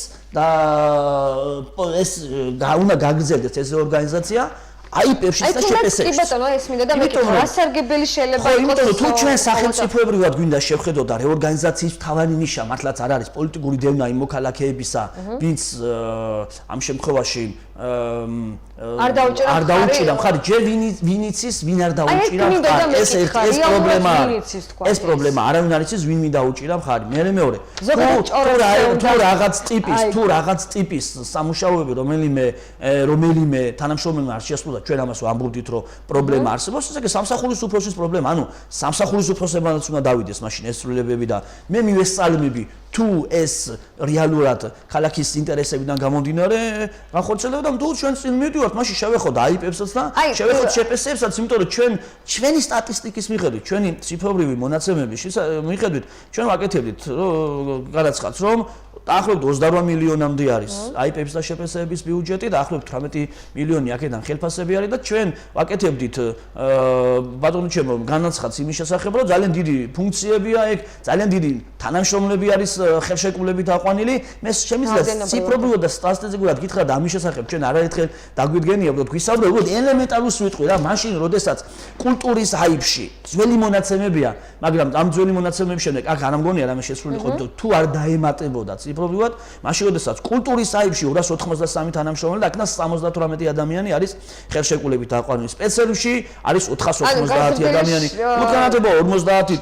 [SPEAKER 3] უნდა გაგრძელდეს ეს ორგანიზაცია აი პერშიც და შეპესებს.
[SPEAKER 1] კი ბატონო, ეს მინდა და მეკითხა, რა სარგებელი შეიძლება იყოს?
[SPEAKER 3] იმიტომ რომ თუ ჩვენ სახელმწიფოებრივად გვინდა შევხედოთ და რეორგანიზაციის მთავარი ნიშა მართლაც არ არის პოლიტიკური დევნა იმ მოქალაქეებისა, ვინც ამ შემთხვევაში არ დაუჭირა მხარი, ჯერ ვინ იცის, ვინ არ დაუჭირა მხარი, ეს პრობლემა არავინ არ იცის, ვინ დაუჭირა მხარი. მეორე, თუ რაღაც ტიპის სამუშაოები რომელიმე თანამშრომელმა არ შეასრულა, ჩვენ ამას ვამბობდით, რომ პრობლემა არსებობს, ესე იგი სამსახურის უფროსის პრობლემა, ანუ სამსახურის უფროსებმაც უნდა დავიდეს მაშინ ეს ცვლილებები და მე მივესწავლები თუ ეს რეალურად ქალაქის ინტერესებიდან გამომდინარე განხორციელდება და თუ ჩვენ წინ მივდივართ, მაშინ შევეხოთ აიპებსაც და შევეხოთ შეპესებსაც, იმიტომ რომ ჩვენი სტატისტიკის მიხედვით, ჩვენი ციფრობრივი მონაცემების მიხედვით, ჩვენ ვაკეთებდით გადაცხადს, რომ დაახლოებით 28 მილიონამდე არის აიპების და შეპესების ბიუჯეტი და დაახლოებით 18 მილიონი აქედან ხელფასები არის და ჩვენ ვაკეთებდით ბატონო ჩემო განაცხადს იმის შესახებ, რომ ძალიან დიდი ფუნქციებია ეგ, ძალიან დიდი თანამშრომლები არის ხელშეკრულებით აყვანილი. მე შემიძლია ციფრობრივად და სტატისტიკურად გითხრათ ამის შესახებ, ჩვენ არაერთხელ დაგვიდგენია, რომ გვისაუბრეთ უბრალოდ ელემენტარულ სვიტყვი რა, მაშინ როდესაც კულტურის აიპში ძველი მონაცემებია, მაგრამ ამ ძველი მონაცემების შემდეგ აქ არ მგონია რამე შესრულიყო, თუ არ დაემატებოდა ციფრობრივად, მაშინ როდესაც კულტურის აიპში 293 თანამშრომელი და აქედან 78 ადამიანი არის ხელშეკრულებით აყვანილი. სპეციალურში არის 490 ადამიანი. უკანათება 50.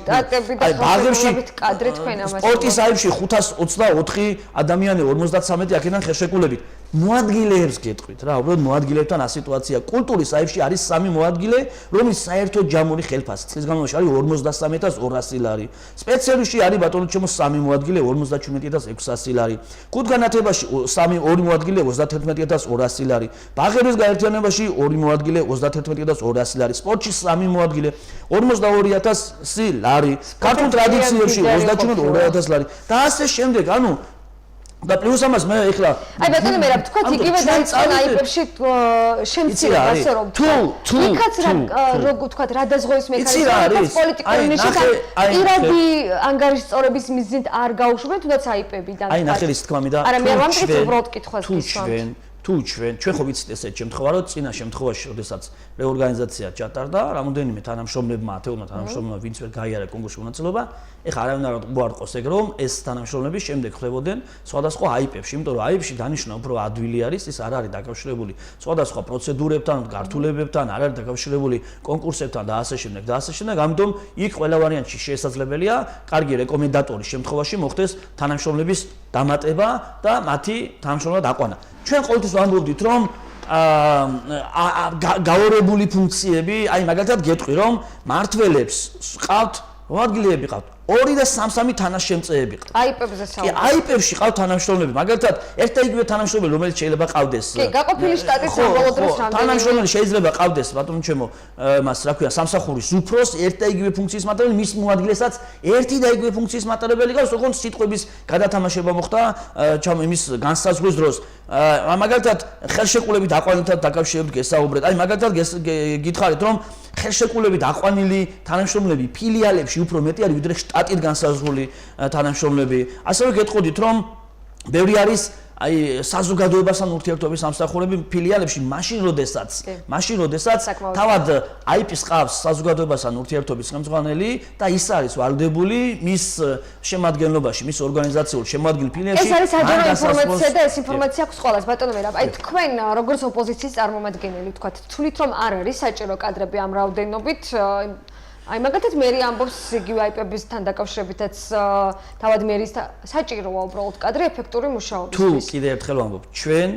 [SPEAKER 3] აი ბაღებში
[SPEAKER 1] კადრი თქვენ ამას.
[SPEAKER 3] სპორტის აიპში 524 ადამიანი 53 აქედან ხელშეკრულებით. მოადგილეებს გეტყვით რა, უბრალოდ მოადგილეებთან ასიტუაცია. კულტურის აიპში არის 3 მოადგილე, რომლის საერთო ჯამური ხელფასი წლის განმავლობაში არის 53200 ლარი. სპეციალურში არის ბატონო ჩემო 3 მოადგილე 57600 ლარი. ქუთგანათებაში 2 მოადგილე 31200 ლარი. ბაღების გაერთიანებაში 2 მოადგილე 31200 ლარი. სპორტში 3 მოადგილე 42000 ლარი. ქართულ ტრადიციებში 32000 ლარი. და ასე შემდეგ, ანუ და პლუს ამას მე ეხლა
[SPEAKER 1] აი ბატონო მე რა ვთქვა იგივე დაიწყო აიპებში შემცირება ასე რომ იქაც რა ვთქვა რა დაზღვევის მექანიზმი პოლიტიკური ნიშნით პირადი ანგარიშწორების მიზნით არ გაუშვებენ თუნდაც აიპებიდან
[SPEAKER 3] აი ნახე ის თქმა მინდა
[SPEAKER 1] არა მე არ ვამტკიცე უბრალოდ კითხვას გისვამთ
[SPEAKER 3] თუ ჩვენ ხო ვიცით ესეთ შემთხვევა რომ წინა შემთხვევაში როდესაც რეორგანიზაცია ჩატარდა რამოდენიმე თანამშრომლებმა ათეულმა თანამშრომლებმა ვინც ვერ გაიარა კონკურსში მონაწილეობა ეხლა არავინ არ უარყოს ეგ რომ ეს თანამშრომლები შემდეგ ხდებოდნენ სხვადასხვა აიპებში იმიტომ რომ აიპში დანიშნა უფრო ადვილი არის ის არ არის დაკავშირებული სხვადასხვა პროცედურებთან გართულებებთან არ არის დაკავშირებული კონკურსებთან და ასე შემდეგ ამიტომ იქ ყველა ვარიანტში შესაძლებელია კარგი რეკომენდატორის შემთხვევაში მოხდეს თანამშრომლების დამატება და მათი თანამშრომლად აყვანა ჩვენ ყოველთვის ვამბობდით რომ გაორებული ფუნქციები, აი მაგალითად გეტყვი რომ მართველებს ყავთ მოადგილეები ყავთ 2 და 3 თანაშემწეები ყავთ.
[SPEAKER 1] აიპებზე საუბარი.
[SPEAKER 3] კი, აიპებში ყავთ თანამშრომლები, მაგალითად ერთ და იგივე თანამშრომელი რომელიც შეიძლება ყავდეს.
[SPEAKER 1] კი, გაყოფილი შტატის საბოლოო დროს რამდენი
[SPEAKER 3] თანამშრომელი შეიძლება ყავდეს, ბატონო ჩემო, მას რა ქვია, სამსახურის უფროს ერთ და იგივე ფუნქციის მატარებელი, მის მოადგილესაც ერთი და იგივე ფუნქციის მატარებელი ყავს, ოღონდ სიტყვების გადათამაშება მოხდა იმის განსაზღვრის დროს. მაგალითად ხელშეკრულებით აყვანილთან დაკავშირებით გესაუბრეთ. აი მაგალითად გითხარით რომ ხელშეკრულებით აყვანილი თანამშრომლები ფილიალებში უფრო მეტი არის ვიდრე შტატით განსაზღვრული თანამშრომლები. ასევე გეტყოდით რომ ბევრი არის აი საზოგადოებასთან ურთიერთობის სამსახურები ფილიალებში მაშინ როდესაც თავად აიპის ყავს საზოგადოებასთან ურთიერთობის ხელმძღვანელი და ის არის ვალდებული მის შემადგენლობაში მის ორგანიზაციულ შემოადგენელ ფილიალში
[SPEAKER 1] ეს არის საჯარო ინფორმაცია და ეს ინფორმაცია აქვს ყველას ბატონო მერაბ აი თქვენ როგორც ოპოზიციის წარმომადგენელი თქვათ თვლით რომ არ არის საჭირო კადრები ამ რაოდენობით აი მაგათაც მერი ამბობს იგივე აიპებისთან დაკავშირებითაც თავად მერის საჭიროა უბრალოდ კადრი ეფექტური მუშაობისთვის.
[SPEAKER 3] თუ კიდევ ერთხელ ვამბობ, ჩვენ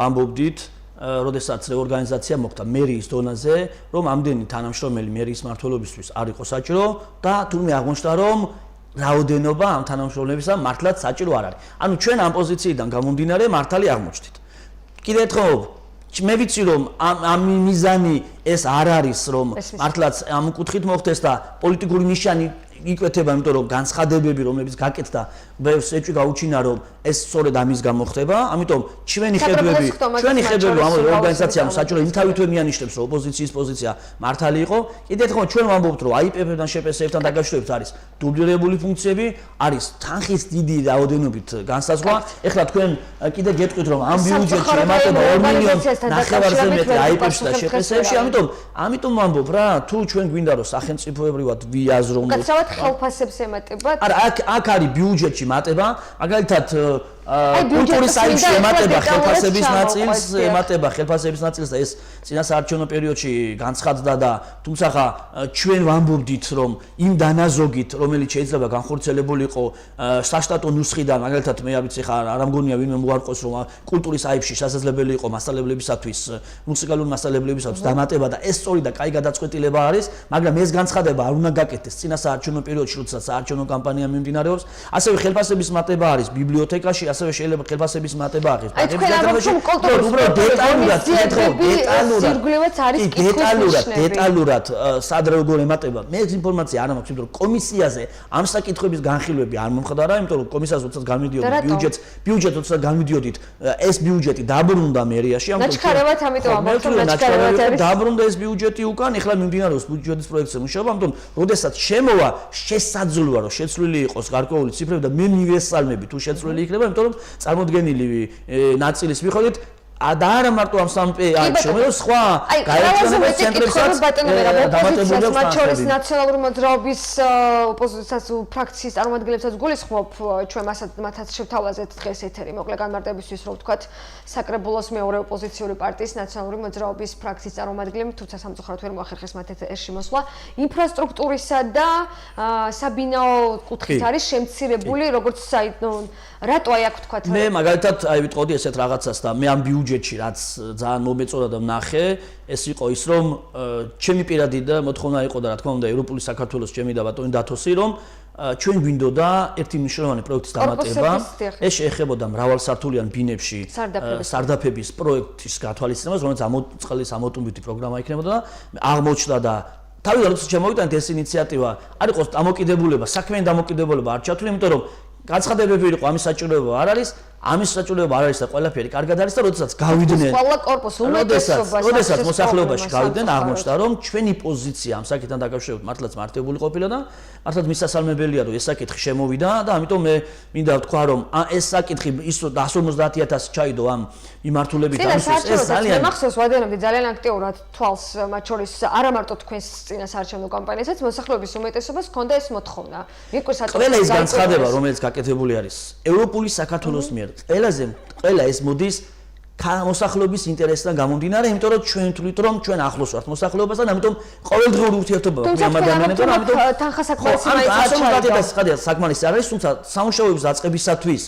[SPEAKER 3] ვამბობდით, როდესაც რეორგანიზაცია მოხდა მერიის დონეზე, რომ ამდენი თანამშრომელი მერიის მმართველობისთვის არ იყო საჭირო და თურმე აღმოჩნდა, რომ რაოდენობა ამ თანამშრომლებისა მართლაც საჭირო არ არის. ანუ ჩვენ ამ პოზიციიდან გამომდინარე მართალი აღმოჩნდით. კიდევ ერთხელ მე ვიცი რომ ამ მიზანი ეს არ არის რომ მართლაც ამ კუთხით მოხდეს და პოლიტიკური ნიშანი იკვეთება, იმიტომ რომ განცხადებები, რომლებიც გაკეთდა, ბევრს ეჭვი გაუჩინა, რომ ეს სწორედ ამის გამო ხდება. ამიტომ ჩვენი ხედვები ამ ორგანიზაციამ საჭირო იმთავითვე მიანიშნებს, რომ ოპოზიციის პოზიცია მართალი იყო. კიდევ ერთხელ ჩვენ ვამბობთ, რომ აიპებთან შეპესებთან დაკავშირებით არის დუბლირებული ფუნქციები, არის თანხის დიდი რაოდენობით განსაზღვრა. ეხლა თქვენ კიდევ გეტყვით, რომ ამ ბიუჯეტში ემატება 2 მილიონი მეტი აიპებში და შეპესებში, ამიტომ ვამბობ რა, თუ ჩვენ გვინდა რომ სახელმწიფოებრივად ვიაზროვნოთ
[SPEAKER 1] ხელფასებს ემატებათ?
[SPEAKER 3] არა, აქ არის ბიუჯეტში მატება, მაგალითად კულტურის აივში ემატება ხელფასების ნაწილს, ემატება ხელფასების ნაწილს და ეს წინა საარჩევნო პერიოდში განცხადდა და თუმცა ჩვენ ვამბობდით რომ იმ დანაზოგით რომელიც შეიძლება განხორციელებული იყო საშტატო ნუსხიდან მაგალითად მე არ ვიცი არ ამგონია ვინმე მოარყოს რომ კულტურის აივში შესაძლებელი იყო მასწავლებლებისათვის მუსიკალური მასწავლებლებისათვის დამატება და ეს სწორი და კაი გადაწყვეტილება არის მაგრამ ეს განცხადება არ უნდა გაკეთდეს წინა საარჩევნო პერიოდში როდესაც საარჩევნო კამპანია მიმდინარეობს ასევე ხელფასების მატება არის ბიბლიოთეკაში ასევე შეიძლება ხელფასების მატება აღის დეტალურად სად როგორ ემატება მე ეს ინფორმაცია არ მაქვს იმიტომ რომ კომისიაზე ამ საკითხების განხილვები არ მომხდარა იმიტომ რომ კომისიაზე როდესაც განმიდიოდით ბიუჯეტს როდესაც განმიდიოდით ეს ბიუჯეტი დაბრუნდა მერიაში
[SPEAKER 1] ნაჩქარევად ამიტომ ამბობთ რომ ნაჩქარევად არის
[SPEAKER 3] დაბრუნდა ეს ბიუჯეტი უკან ეხლა მიმდინარეობს ბიუჯეტის პროექტზე მუშაობა ამიტომ როდესაც შემოვა შესაძლოა რომ შეცვლილი იყოს გარკვეული ციფრები და მე მივესალმები თუ შეცვლილი იქნება იმიტომ რომ წარმოდგენილი ნაწილის მიხედვით და არა მარტო ამ სამპე არის სხვა გაერთიანების ცენტრებსაც დამატებული აქვს
[SPEAKER 1] მათ შორის ნაციონალური მოძრაობის ოპოზიციას ფრაქციის წარმომადგენლებსაც გულისხმობ ჩვენ მათაც შევთავაზეთ დღეს ეთერი მოკლე განმარტებისთვის რომ ვთქვათ საკრებულოს მეორე ოპოზიციური პარტიის ნაციონალური მოძრაობის ფრაქციის წარმომადგენლები თუმცა სამწუხაროდ ვერ მოახერხეს მათ ეთერში მოსვლა ინფრასტრუქტურისა და საბინაო კუთხით არის შემცირებული როგორც რატო აი აქ ვთქვათ
[SPEAKER 3] მე მაგალითად აი ვიტყოდი ესეთ რაღაცას და მე ამ ბიუჯეტში რაც ძალიან მომეწონა და ვნახე ეს იყო ის რომ ჩემი პირადი და მოთხოვნა იყო და რა თქმა უნდა ევროპული საქართველოს ჩემი და ბატონი დათოსი რომ ჩვენ გვინდოდა ერთი მნიშვნელოვანი პროექტის დამატება ეს შეეხებოდა მრავალსართულიან ბინებში სარდაფების პროექტის გათვალისწინებას რომელიც წლის ამოტუმბითი პროგრამა იქნებოდა და აღმოჩნდა და თავიდან როცა შემოვიტანეთ ეს ინიციატივა არ იყო დამოკიდებულება საქმიანი დამოკიდებულება არ ჩათვლი იმიტომ რომ გაცხადებები იყო ამის საჭიროება არ არის ამის საჭიროება არ არის და ყველაფერი კარგად არის და როდესაც გავიდნენ
[SPEAKER 1] ყველა კორპუსი უმეტესობას
[SPEAKER 3] როდესაც მოსახლეობაში გავიდნენ აღმოჩნდა რომ ჩვენი პოზიცია ამ საკითხთან დაკავშირებით მართლაც მართებული ყოფილა და მართლაც მისასალმებელია რომ ეს საკითხი შემოვიდა და ამიტომ მე მინდა ვთქვა რომ ეს საკითხი ის 150.000 ჩაიდო ამ მიმართულებით ამისთვის ეს ძალიან
[SPEAKER 1] მახსოვს ვადენობდი ძალიან აქტიურად თვალს მათ შორის არა მარტო თქვენს წინა საარჩევნო კამპანიასაც მოსახლეობის უმეტესობას ჰქონდა ეს მოთხოვნა მიყვარს
[SPEAKER 3] ყველა ის განცხადება რომელიც გაკეთებული არის ევროპული საქართველოს მიერ ყველა ეს მოდის მოსახლეობის ინტერესთან გამომდინარე, იმიტომ რომ ჩვენ თვლით რომ ჩვენ ახლოს ვართ მოსახლეობასთან, ამიტომ ყოველდღიური ურთიერთობა გვაქვს ამ ადამიანებთან, ამიტომ საკმარისი არის, თუმცა სამუშაოების დაწყებისათვის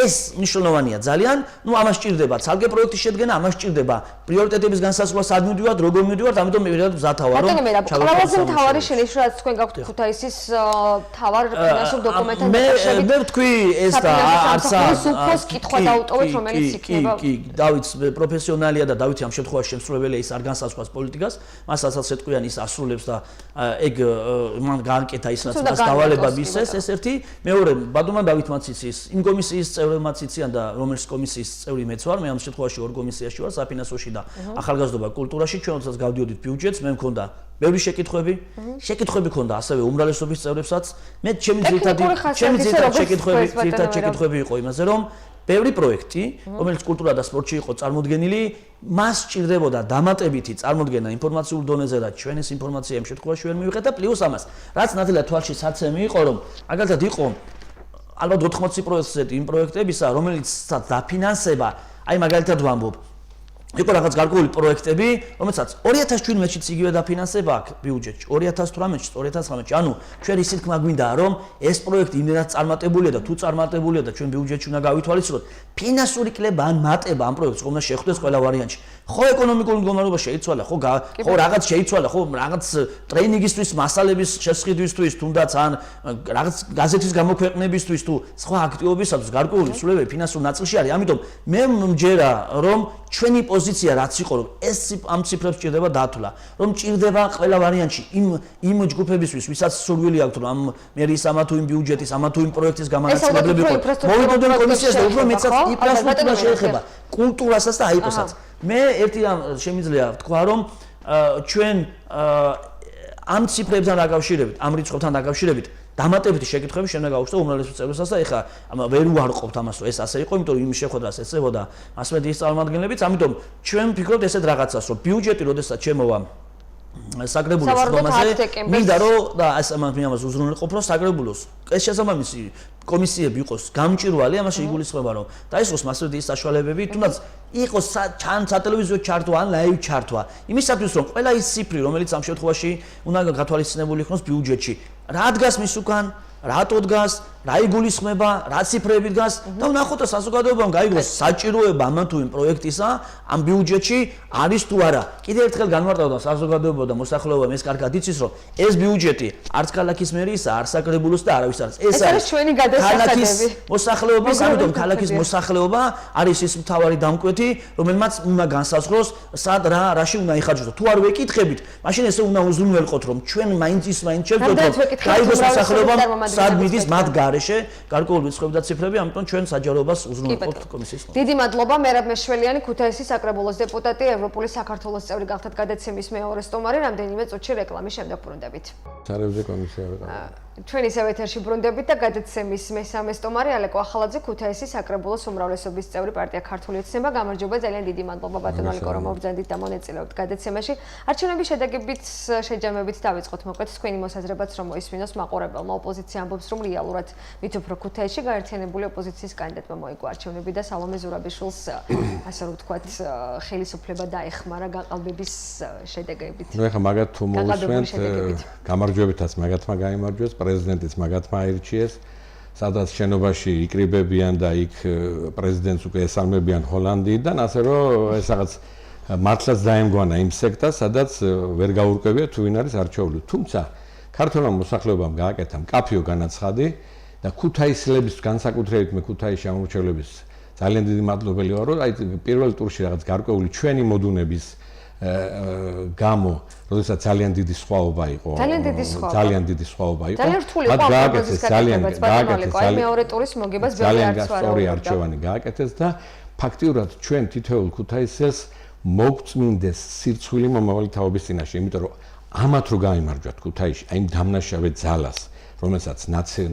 [SPEAKER 3] ეს მნიშვნელოვანია ძალიან, ну ამას ჭირდება ცალკე პროექტის შედგენა, ამას ჭირდება პრიორიტეტების განსაზღვრა, სად მივდივართ, როგორ მივდივართ, ამიტომ მე ვიღებ მზათავარ რომ
[SPEAKER 1] ყველაზე მთავარი შენიშვნა რაც თქვენ გაქვთ ქუთაისის თავარ ფინანსურ დოკუმენტთან
[SPEAKER 3] დაკავშირებით. მე ვთქვი ეს და არცა
[SPEAKER 1] უფროს კითხვა დაუტოვეთ რომელიც იქნება.
[SPEAKER 3] დავითს პროფესიონალია და დავითი ამ შემთხვევაში შემსრულებელია ის არ განსაზღვრავს პოლიტიკას, მასაც ეთქვიან ის ასრულებს და ეგ მან გააკეთა ის რაც მას დავალება მისცეს, ეს ერთი, მეორე ბატონმა დავითმაც იცის, იმ კომისიის წევრებმაც იციან და რომელიც კომისიის წევრი მეც ვარ, მე ამ შემთხვევაში ორ კომისიაში ვარ, საფინანსოში და ახალგაზრდობა კულტურაში, ჩვენ როდესაც გავდიოდით ბიუჯეტს, მე მქონდა ბევრი შეკითხვები ქონდა ასევე უმრავლესობის წევრებსაც, მე ჩემი ძირითადი შეკითხვები იყო იმაზე, რომ ბევრი პროექტი, რომელიც კულტურა და სპორტში იყო წარმოდგენილი, მას ჭირდებოდა დამატებითი წარმოდგენა ინფორმაციულ დონეზე და ჩვენ ეს ინფორმაცია იმ შემთხვევაში ვერ მივიღეთ და პლუს ამას, რაც ნათლად თვალში საცემი იყო, რომ მაგალითად იყო ალბათ 80% იმ პროექტებისა, რომელიცაც დაფინანსება, აი მაგალითად ვამბობ, იყო რაღაც გარკვეული პროექტები, რომელსაც 2017-ში იგივე დაფინანსება აქვს ბიუჯეტში, 2018-ში, 2019-ში, ანუ ჩვენ ისეთ თქმა გვინდა, რომ ეს პროექტი იმდენად წარმატებულია და თუ წარმატებულია და ჩვენ ბიუჯეტში უნდა გავითვალისწინოთ, ფინანსური კლება ან მატება ამ პროექტს უნდა შეხვდეს ყველა ვარიანტში. ხო ეკონომიკური მდგომარეობა შეიცვალა, ხო რაღაც შეიცვალა, ხო რაღაც ტრეინინგისთვის, მასალების შესყიდვისთვის, თუნდაც ან რაღაც გაზეთის გამოქვეყნებისთვის თუ სხვა აქტივობისათვის გარკვეული ცვლილებები ფინანსურ ნაწილში არის. ამიტომ მე მჯერა, რომ ჩვენი პოზიცია რაც იყო, რომ ეს ამ ციფრებს ჭირდება დათვლა, რომ ჭირდება ყველა ვარიანტში იმ ჯგუფებისთვის, ვისაც სურვილი აქვთ, რომ ამ მერის ამა თუ იმ ბიუჯეტის, ამა თუ იმ პროექტის გამანაცვლებლები იყო. მოვიდოდენ კომისიას და უფრო მეცაც ინფრასტრუქტურა შეეხება, კულტურასაც და აიპოსაც. მე ერთი რამ შემიძლია ვთქვა, რომ ჩვენ ამ ციფრებთან დაკავშირებით, ამ რიცხვებთან დაკავშირებით დამატებითი შეკითხვები შემდეგ გავუშვათ უმრავლესობის წევრებსაც და ეხლა ვერ უარყოფთ ამას, რომ ეს ასე იყო, იმიტომ რომ იმ შეხვედრას ეწევოდა მასმედიის წარმომადგენლებიც, ამიტომ ჩვენ ვფიქრობთ ესეთ რაღაცას, რომ ბიუჯეტი როდესაც შემოვა საკრებულოს ხდომაზე მინდა რომ და მე ამას უზრუნველყოფ რომ საკრებულოს ეს შესაბამისი კომისიები იყოს გამჭვირვალე ამაში იგულისხმება რომ დაისხოს მასწავლებელი ის საშუალებები თუნდაც იყოს სატელევიზიო ჩართვა ან ლაივ ჩართვა იმისათვის რომ ყველა ის ციფრი რომელიც ამ შემთხვევაში უნდა გათვალისწინებული იქნოს ბიუჯეტში რა დგას მის უკან რატო დგას რა იგულისხმება რა ციფრები დგას და ვნახოთ რა საზოგადოებამ გაიგოს საჭიროება ამ თუ იმ პროექტისა ამ ბიუჯეტში არის თუ არა კიდევ ერთხელ განმარტავდა საზოგადოება და მოსახლეობამ ეს კარგად იცის რომ ეს ბიუჯეტი არც ქალაქის მერიის არც საკრებულოს და არავის არის ეს არის
[SPEAKER 1] ჩვენი გადასახადები
[SPEAKER 3] მოსახლეობის ამიტომ ქალაქის მოსახლეობა არის ის მთავარი დამკვეთი რომელმაც უნდა განსაზღვროს სად რაში უნდა იხარჯოს თუ არ ვეკითხებით მაშინ ესე უნდა უზრუნველყოთ რომ ჩვენ მაინც შევძლებთ რომ გაიგოს მოსახლეობამ სად მიდის მათ გარეშე გარკვეულ რიცხვები და ციფრები, ამიტომ ჩვენ საჯაროებას უზრუნველყოფთ კომისიის ხმას.
[SPEAKER 1] დიდი მადლობა მერაბ მეშველიანი, ქუთაისის საკრებულოს დეპუტატი, ევროპული საქართველოს წევრი გახდათ გადაცემის მეორე სტუმარი, რამდენიმე წუთში რეკლამის შემდეგ ბრუნდებით.
[SPEAKER 4] სარევზე კომისია ვიყავ.
[SPEAKER 1] ჩვენ ისევ ეთერში ბრუნდებით და გადაცემის მესამე სტუმარი ალეკო ახალაძე, ქუთაისის საკრებულოს უმრავლესობის წევრი პარტია ქართული ოცნება. გამარჯობა, ძალიან დიდი მადლობა ბატონო ალეკო, რომ მობრძანდით და მონაწილეობთ გადაცემაში. არჩევნების შედეგებით შეჯამებით დავიწყოთ მოკლედ თქვენი მოსაზრებაც რომ მოისმინოს მაყურებელმა. ოპოზიცია ამბობს რომ რეალურად მით უფრო ქუთაისში გაერთიანებული ოპოზიციის კანდიდატმა მოიგო არჩევნები და სალომე ზურაბიშვილს ასე რომ ვთქვათ ხელისუფლება დაეხმარა გაყალბების შედეგებით.
[SPEAKER 4] ნუ ეხლა მაგათ თუ მოусვენთ გამარჯვებითაც მაგათმა გაიმარჯვეს პრეზიდენტის მაგათმა აირჩიეს სადაც შენობაში იკრიბებიან და იქ პრეზიდენტს უკვე ესალმებიან ჰოლანდიიდან ასე რომ ეს რაღაც მართლაც დაემგვანა იმ სექტას სადაც ვერ გაურკვევია თუ ვინ არის არჩეული თუმცა ქართულმა მოსახლეობამ გააკეთა მკაფიო განაცხადი და ქუთაისლების განსაკუთრებით მე ქუთაისში ამორჩევლების ძალიან დიდი მადლობელი ვარ რომ აი პირველ ტურში რაღაც გარკვეული ჩვენი მოდუნების გამო როდესაც ძალიან დიდი სხვაობა იყო ძალიან დიდი სხვაობა იყო მათ გააკეთეს ძალიან
[SPEAKER 1] მეორე ტურის მოგებას ბევრი
[SPEAKER 4] არცვარი არჩევანი გააკეთეს და ფაქტიურად ჩვენ თითოეულ ქუთაისელს მოგწმინდეს სირცხვილი მომავალი თაობის წინაშე იმიტომ რომ ამათ რო გაიმარჯვათ ქუთაისში აი დამნაშავე ძალას რომელსაც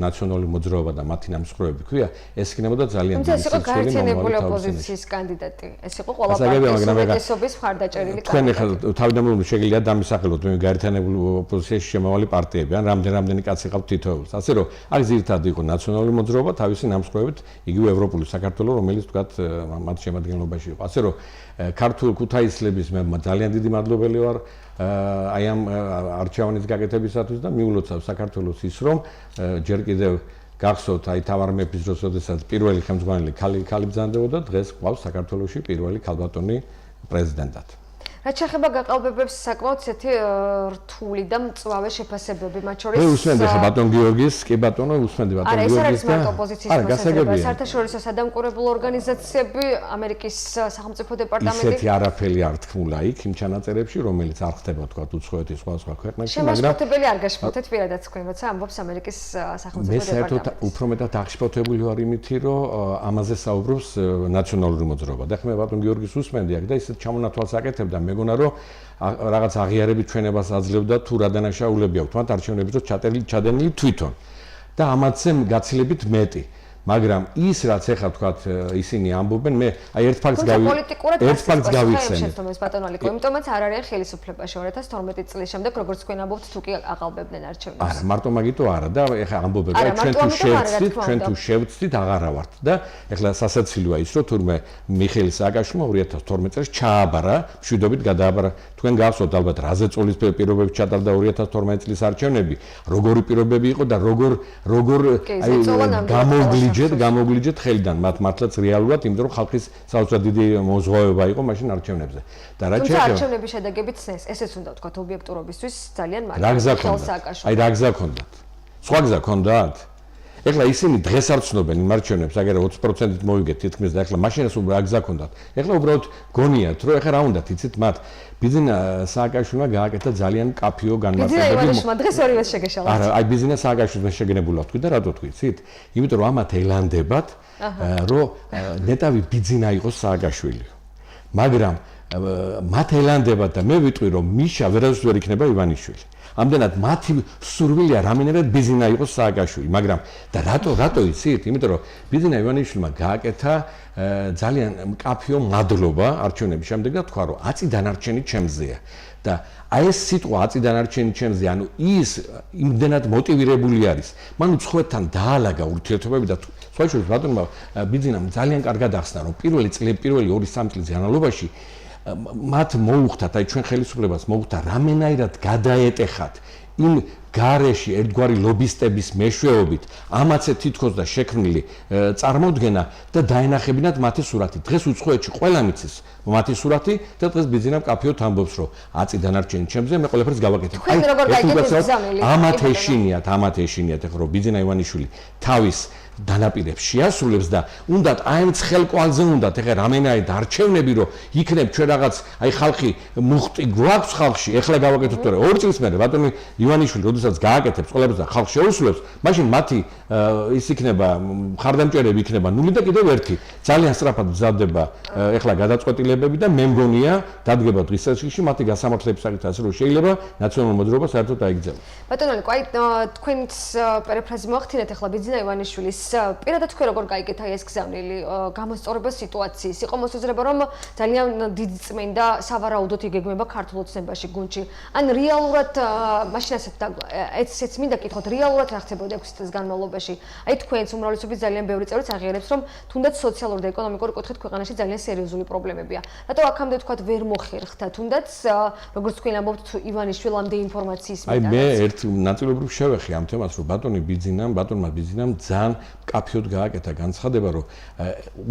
[SPEAKER 4] ნაციონალური მოძრაობა და მათი ნამსხვრევები ქვია ეს იქნებოდა ძალიან
[SPEAKER 1] დიდი სირცხვილი მომავალი ოპოზიციის კანდიდატი ეს იყო ყველა პარტიის უმეტესობის მხარდაჭერილი კანდიდატი
[SPEAKER 4] თქვენ ახლა თავდამსხმელად შეგიძლიათ დამისახელოთ მე გაერთიანებული ოპოზიციაში შემავალი პარტიები ან რამდენი კაცი ყავთ თითოეულს ასე რომ არის ძირითადად იყო ნაციონალური მოძრაობა თავისი ნამსხვრევებით იგივე ევროპული საქართველო რომელიც თქვათ მათ შემადგენლობაში იყო ასე რომ ქართულ ქუთაისლების მე ძალიან დიდი მადლობელი ვარ აი ამ არჩევანის გაკეთებისათვის და მიულოცავ საქართველოს ის რომ ჯერ კიდევ გახსოვთ აი თავარ მეფის დროს როდესაც პირველი ხელმძღვანელი ქალი ბრძანდებოდა დღეს ყავს საქართველოში პირველი ქალბატონი პრეზიდენტად
[SPEAKER 1] რაც შეეხება გაყალბებებს საკმაოდ ისეთი რთული და მწვავე შეფასებები მათ შორის
[SPEAKER 4] მე უსმენდი ხა ბატონ გიორგის კი ბატონო უსმენდი ბატონ გიორგის
[SPEAKER 1] და საერთაშორისო სადამკვირვებლო ორგანიზაციები ამერიკის სახელმწიფო დეპარტამენტი
[SPEAKER 4] ისეთი არაფერი არ თქმულა იქ იმ ჩანაწერებში რომელიც არ ხდება თქვა უცხოეთის სხვა ქვეყნებში
[SPEAKER 1] მაგრამ შემაშფოთებელი არ გაშფოთეთ პირადად თქვენ როცა ამბობს ამერიკის სახელმწიფო დეპარტამენტი
[SPEAKER 4] მე საერთოდ უფრო მეტად აღშფოთებული ვარ იმითი რომ ამაზე საუბრობს ნაციონალური მოძრაობა და ხმე ბატონ გიორგის უსმენდი აქ და ისეთ ჩამონათვალს აკეთებდა მეგონა რომ რაღაც აღიარებით ჩვენებას აძლევდა თუ რა დანაშაულები აქვს მათ არჩევნების დროს ჩადენილი თვითონ და ამათზე გაცილებით მეტი მაგრამ ის რაც ეხლა თქვათ ისინი ამბობენ მე აი ერთ ფაქტს გავიხსენე
[SPEAKER 1] ბატონალიკო იმიტომაც არ არიან ხელისუფლებაში 2012 წლის შემდეგ როგორც თქვენ ამბობთ თუ კი აყალბებდნენ არჩევნებს
[SPEAKER 4] არა მარტო მაგიტო არა და ეხლა ამბობენ აი ჩვენ თუ შევცდით აღარა ვართ და ეხლა სასაცილოა ის რომ თურმე მიხეილ სააკაშვილმა 2012 წელს ჩააბარა მშვიდობით გადააბარა თქვენ გახსოვთ ალბათ რაზე წოლის პირობებში ჩატარდა 2012 წლის არჩევნები როგორი პირობები იყო და როგორ აი გამოგვლიჯეთ ხელიდან მათ მართლაც რეალურად იმიტომ რომ ხალხის საოცრად დიდი მოზღვავება იყო მაშინ არჩევნებზე და რა
[SPEAKER 1] შეეხება არჩევნების შედეგებით ესეც უნდა ვთქვათ ობიექტურობისთვის ძალიან
[SPEAKER 4] მაგარი აი რა გზა ქონდათ სხვა გზა ქონდათ ეხლა ისინი დღეს არ ცნობენ იმ არჩევნებს აგერ 20%-ით მოვიგეთ თითქმის და ეხლა მაშინაც რა გზა ქონდათ ეხლა უბრალოდ გონიათ რომ ეხლა რა უნდათ იცით მათ ბიზნეს სააკაშვილმა გააკეთა ძალიან კაფიო განმარტებები
[SPEAKER 1] დღეს ორივეს შეგეშალათ
[SPEAKER 4] არა აი ბიზნეს სააკაშვილს შეგნებულად თქვი და რატო თქვი იცით იმიტომ რომ ამათ ელანდებათ რომ ნეტავი ბიზნა იყოს სააკაშვილი მაგრამ მათ ელანდებათ და მე ვიტყვი რომ მიშა ვერასდროს ვერ იქნება ივანიშვილი ამდენად მათი სურვილია რამენერად ბიზინა იყოს სააკაშვილი, მაგრამ და რატო იცით? იმიტომ რომ ბიზინა ივანიშვილმა გააკეთა ძალიან მკაფიო მადლობა არჩევნების შემდეგ და თქვა რომ აწი დანარჩენი ჩემზეა და აი ეს სიტყვა აწი დანარჩენი ჩემზე, ანუ ის იმდენად მოტივირებული არის. მან უცხოეთთან დაალაგა ურთიერთობები და სხვა შორის ბატონმა ბიზინამ ძალიან კარგად ახსნა რომ პირველი 2-3 წლის განმავლობაში მათ მოუხდათ, აი ჩვენ ხელისუფლებას მოუხდა რამენაირად გადაეტეხათ იმ გარეში ერთგვარი ლობისტების მეშვეობით ამაცე თითქოს და შექმნილი წარმოდგენა და დაენახებინათ მათი სურათი. დღეს უცხოეთში ყველამ იცის მათი სურათი და დღეს ბიზინამ კაფეოთ ამბობს რომ აწი დანარჩენი ჩემზე მე ყველაფერს გავაკეთებ. ამათ ეშინიათ ეხლა რომ ბიზინა ივანიშვილი თავის დანაპირებს შეასრულებს და უნდათ აი ამ ცხელკვალზე უნდათ ეხლა რამენაირად არჩევნები რომ იქნებ ჩვენ რაღაც აი ხალხი მუხტი გვაქვს ხალხში ეხლა გავაკეთოთ თორე 2 წლის მერე ბატონი ივანიშვილი როდესაც გააკეთებს ყველაფერს და ხალხს შეუსრულებს მაშინ მათი ის იქნება მხარდამჭერები იქნება ნული და კიდევ ერთი ძალიან სწრაფად მზადდება ეხლა გადაწყვეტილებები და მე მგონია დადგება დღის წესრიგში მათი გასამართლების საკითხი ასე რომ შეიძლება ნაციონალურ მოძრაობას საერთოდ აიგზავნოს.
[SPEAKER 1] ბატონო ლიკო, აი თქვენს პერიფრაზი მოახდინეთ ეხლა ბიზინა ივანიშვილის პირადად თქვენ როგორ გაიგეთ აი ეს გზავნილი გამოსწორება სიტუაციის? იყო მოსაზრება რომ ძალიან დიდი წმენდა სავარაუდოდ იგეგმება ქართულ ოცნებაში გუნდში. ან რეალურად მაშინ ესეც მინდა კითხოთ, რეალურად რა ხდებოდა 6 წლის განმავლობაში? აი თქვენს უმრავლესობის ძალიან ბევრი წევრიც აღიარებს რომ თუნდაც სოციალური და ეკონომიკური კუთხით ქვეყანაში ძალიან სერიოზული პრობლემებია. რატო აქამდე თქვათ ვერ მოხერხდა თუნდაც როგორც თქვენ ამბობთ ივანიშვილამდე ინფორმაციის მიტანა?
[SPEAKER 4] აი მე ერთ ნაწილობრივ შევეხი ამ თემას რომ ბატონმა ბიზინამ ძალიან კაფეოდ გააკეთა განცხადება რომ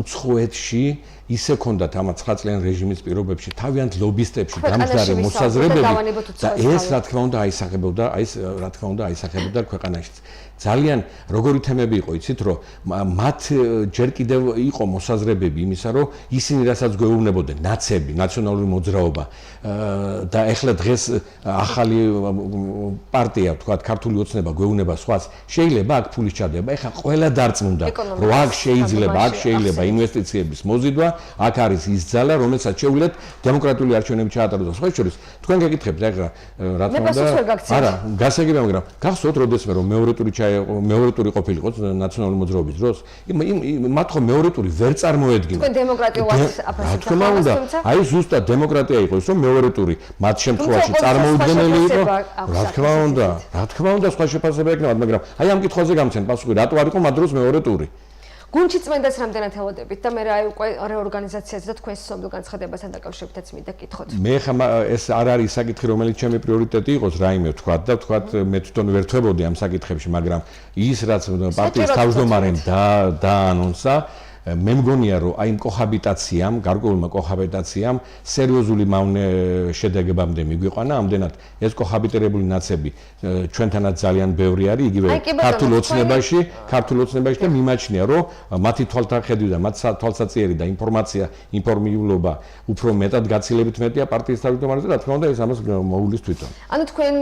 [SPEAKER 4] უცხოეთში ისე ქონდათ ამ 9 წლიან რეჟიმის პირობებში თავიანთ ლობისტებში დამჯდარი მოსაზრებები და ეს რა თქმა უნდა აისახებოდა ქვეყანაშიც. ძალიან როგორი თემები იყო, იცით რომ მათ ჯერ კიდევ იყო მოსაზრებები იმისა რომ ისინი რასაც გვეუბნებოდნენ ნაცები, ნაციონალური მოძრაობა და ეხლა დღეს ახალი პარტია თქვა ქართული ოცნება გვეუბნება სხვას შეიძლება აქ ფულის ჩადება. ეხლა ყველა დარწმუნდა რომ აქ შეიძლება ინვესტიციების მოზიდვა, აქ არის ის ძალა რომელსაც შეუძლიათ დემოკრატიული არჩევნები ჩაატაროს და სხვა შორის თქვენ გეკითხებთ ეხლა რა თქმა უნდა არა გასაგებია მაგრამ გახსოვთ როდესმე რომ მეორე ტური ყოფილიყო ნაციონალური მოძრაობის დროს მათ ხო მეორე ტური ვერ წარმოედგინა
[SPEAKER 1] თქვენ დემოკრატიულად
[SPEAKER 4] რა თქმა უნდა აი ზუსტად დემოკრატია იყო ის რომ მეორე ტური მათ შემთხვევაში წარმოუდგენელი იყო რა თქმა უნდა სხვა შეფასება ექნებათ მაგრამ აი ამ კითხვაზე გამცენ პასუხი რატო არ იყო მათ დროს მეორე ტური
[SPEAKER 1] გუნდში წმენდას რამდენად ელოდებით და მე აი უკვე რეორგანიზაციაზე და თქვენს სოფლიო განცხადებასთან დაკავშირებითაც მინდა გითხოთ.
[SPEAKER 4] მე ხა ეს არ არის საკითხი რომელიც ჩემი პრიორიტეტი იყოს რაიმე ვთქვათ და მე თვითონ ვერ თვებოდი ამ საკითხებში მაგრამ ის რაც პარტიის თავმჯდომარემ დაანონსა მე მგონია რომ აი კოჰაბიტაციამ, გარკვეულმა კოჰაბიტაციამ სერიოზული მავნე შედეგებამდე მიგვიყვანა, ამდენად ეს კოჰაბიტირებული ნაცები ჩვენთანაც ძალიან ბევრი არის, იგივე ქართულ ოცნებაში და მიმაჩნია რომ მათი თვალთახედვი და მათ თვალსაჩინო და ინფორმიულობა უფრო მეტად გაცილებით მეტია პარტიის თავმჯდომარეზე, რა თქმა უნდა ეს ამას მოულის თვითონ.
[SPEAKER 1] ანუ თქვენ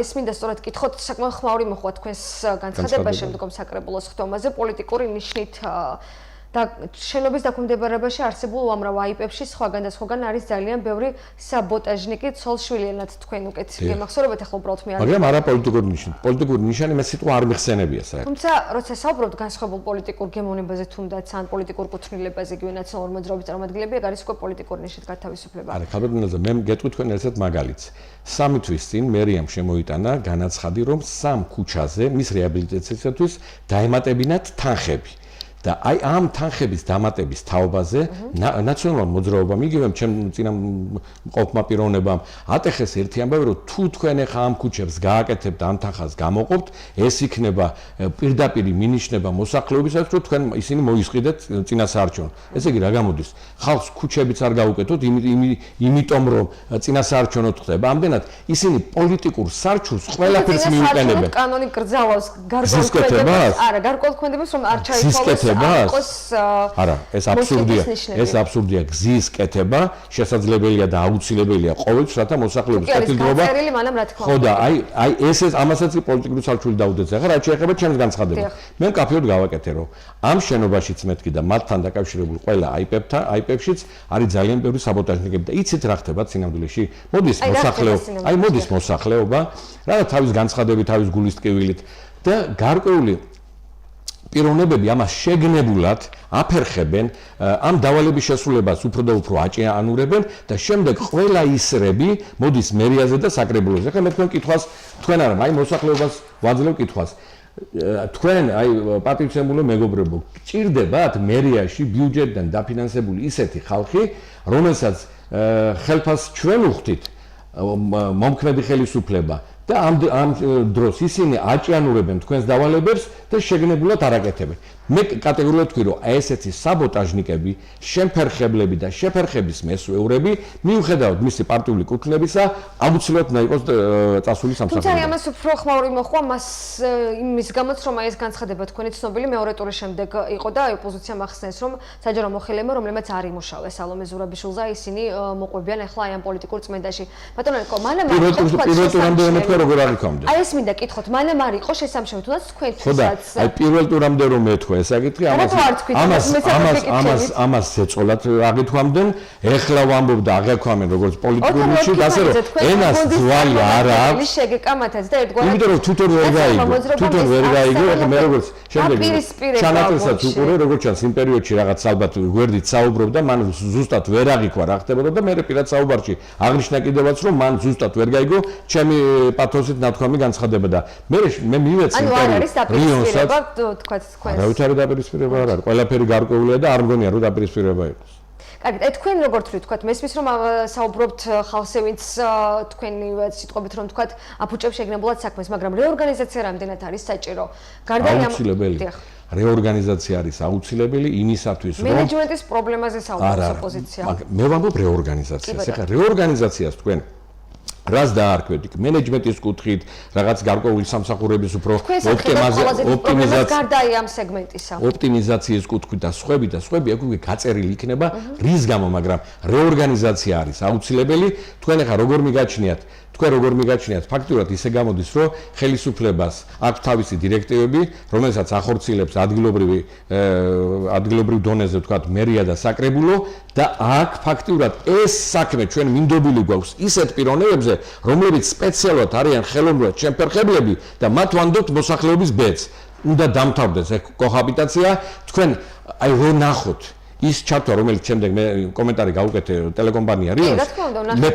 [SPEAKER 1] ეს მინდა სწორად გითხოთ, საკმაოდ ხმაური მოხდა თქვენს განცხადება შემდგომ საკრებულოს ხდომაზე პოლიტიკური ნიშნით და შენობის დაქვემდებარებაში არსებულ უამრავ აიპებში სხვაგან და სხვაგან არის ძალიან ბევრი საბოტაჟნიკი ცოლშვილიანად თქვენ უკეთ გემახსოვრებათ ახლა უბრალოდ მე არ
[SPEAKER 4] მაგრამ არა პოლიტიკური ნიშანი მე სიტყვა არ მიხსენებია საერთოდ
[SPEAKER 1] თუმცა როცა საუბრობთ განსხვავებულ პოლიტიკურ გემოვნებაზე თუნდაც ან პოლიტიკურ კუთვნილებაზე იგივე ნაციონალური მოძრაობის წარმომადგენლები აქ არის უკვე პოლიტიკური ნიშნით გათავისუფლება
[SPEAKER 4] არა ქალბატონელზე მე გეტყვით თქვენ ერთ მაგალითს 3 თვის წინ მერიამ შემოიტანა განაცხადი რომ 3 ქუჩაზე მის რეაბილიტაციისათვის დაემატებინათ თანხები და აი ამ თანხების დამატების თაობაზე ნაციონალურ მოძრაობამ იგივე ჩემ წინა ყოფმა პიროვნებამ ატეხეს ერთი ამბავი რომ თუ თქვენ ახლა ამ ქუჩებს გააკეთებთ ამ თანხას გამოყოფთ ეს იქნება პირდაპირ მინიშნება მოსახლეობისათვის რომ თქვენ ისინი მოისყიდეთ წინასაარჩევნო ესე იგი რა გამოდის ხალხს ქუჩებიც არ გაუკეთოთ იმიტომ რომ წინასაარჩევნო ხდება ამდენად ისინი პოლიტიკურ სარჩურს ყველაფერს მიუყენებენ
[SPEAKER 1] კანონი გრძალავს გარკვეულ ქმედებას არა გარკვეულ ქმედებას რომ არ ჩაითვალოს
[SPEAKER 4] არა, ეს აბსურდია, გზის კეთება შესაძლებელია და აუცილებელია ყოველთვის, რათა მოსახლეობის კეთილდღეობა. ხო და აი ეს ამასაც პოლიტიკური სალჩული დაუდეться. ახლა რაც შეეხება ჩემს განცხადებას. მე მკაფიოდ გავაკეთე, რომ ამ შენობაშიც მეთქი და მათთან დაკავშირებული ყველა IP-შიც არის ძალიან ბევრი საბოტაჟნიკები და იცით რა ხდება სინამდვილეში? მოდის მოსახლეობა, რა თავის განცხადებით, თავის გულის ტკივილით და გარკვეული პიროვნებები ამას შეგნებულად აფერხებენ, ამ დავალების შესრულებას უფრო და უფრო აჭიანურებენ და შემდეგ ყველა ისრები მოდის მერიაზე და საკრებულოზე. ახლა მე თქვენ კითხვას, თქვენ არა, აი მოსახლეობას ვაძლევ კითხვას. თქვენ აი პატივცემულო მეგობრებო, გჭირდებათ მერიაში ბიუჯეტიდან დაფინანსებული ისეთი ხალხი, რომელსაც ხელფას ჩვენ უხდით მომქმედი ხელისუფლება და ამ დროს ისინი აჭიანურებენ თქვენს დავალებებს და შეგნებულად არაკეთებენ. მე კატეგორიულად ვთქვი, რომ ესეთი საბოტაჟნიკები, შემფერხებლები და შეფერხების მესვეურები, მიუხედავად მისი პარტიული კუთვნებისა, აუცილებლად უნდა იყოს წასული სამსახურიდან.
[SPEAKER 1] თუმცა ამას უფრო ხმაური მოხდა იმის გამოც, რომ ეს განცხადება თქვენი ცნობილი მეორე ტურის შემდეგ იყო და ოპოზიციამ ახსნეს, რომ საჯარო მოხელეებმა, რომლებიც არ იმუშავეს სალომე ზურაბიშვილზე, ისინი მოყვებიან ახლა აი ამ პოლიტიკურ წმენდაში. ბატონო ნიკო, მანამ არ იყო
[SPEAKER 4] პირველ ტურამდე მეთქვა როგორ არ იქამდე.
[SPEAKER 1] აი ეს მინდა კითხოთ, მანამ არ იყო შესამჩნევი, თუნდაც თქვენთვისაც.
[SPEAKER 4] აი პირველ ტურამდე რომ მეთქვა ესაკითხი ამას ეწოლათ აგითხვამდნენ, ეხლა ვამბობ და აღექვამენ როგორც პოლიტიკური ნიშნით, ასე რომ ენას ძვალი არ აქვს.
[SPEAKER 1] შეგეკამათაც და ერთგვარად.
[SPEAKER 4] იმიტომ რომ თვითონ ვერ გაიგო, ახლა მე როგორც შემდეგ ჩანაწერსაც უყურე, როგორც ჩანს იმ პერიოდში რაღაც ალბათ გვერდით საუბრობდა, მან ზუსტად ვერ აღიქვა რა ხდებოდა და მე პირად საუბარში აღნიშნა კიდევაც რომ მან ზუსტად ვერ გაიგო ჩემი პათოსით ნათქვამი განცხადება და მე მივეცი
[SPEAKER 1] რიონსაც თქვა თქვენ
[SPEAKER 4] არ დაპირისპირება არ არის. ყველაფერი გარკვეულია და არ მგონია რომ დაპირისპირება იყოს.
[SPEAKER 1] კარგი, თქვენ როგორც ვთქვათ, მესმის რომ საუბრობთ ხალხზე, ვინც თქვენი სიტყვებით რომ ვთქვათ, აფუჭებს შეგნებულად საქმეს, მაგრამ რეორგანიზაცია რამდენად არის საჭირო? გარდა
[SPEAKER 4] აუცილებელი. რეორგანიზაცია არის აუცილებელი იმისათვის, რომ
[SPEAKER 1] მენეჯმენტის პრობლემაზე საუბრობს ოპოზიცია.
[SPEAKER 4] მე ვამბობ რეორგანიზაციას. ეხლა რეორგანიზაციას თქვენ რას დაარქვეთ იქ მენეჯმენტის კუთხით, რაღაც გარკვეული სამსახურების უფრო ოპტიმიზაციის კუთხით და სხვები აქ უკვე გაწერილი იქნება რის გამო, მაგრამ რეორგანიზაცია არის აუცილებელი. თქვენ ახლა როგორ მიგაჩნიათ, ფაქტურად ისე გამოდის, რომ ხელისუფლებას აქვს თავისი დირექტივები, რომელსაც ახორციელებს ადგილობრივ დონეზე ვთქვათ მერია და საკრებულო და აქ ფაქტურად ეს საქმე ჩვენ მინდობილი გვაქვს ისეთ პიროვნებებზე, რომლებიც სპეციალურად არიან ხელოვნურად შემფერხებლები და მათ ვანდობთ მოსახლეობის ბედს. უნდა დამთავრდეს ეს კოჰაბიტაცია, თქვენ აი რო ნახოთ ის ჩართვა, რომელიც შემდეგ მე კომენტარი გავუკეთე ტელეკომპანია რიონს, მე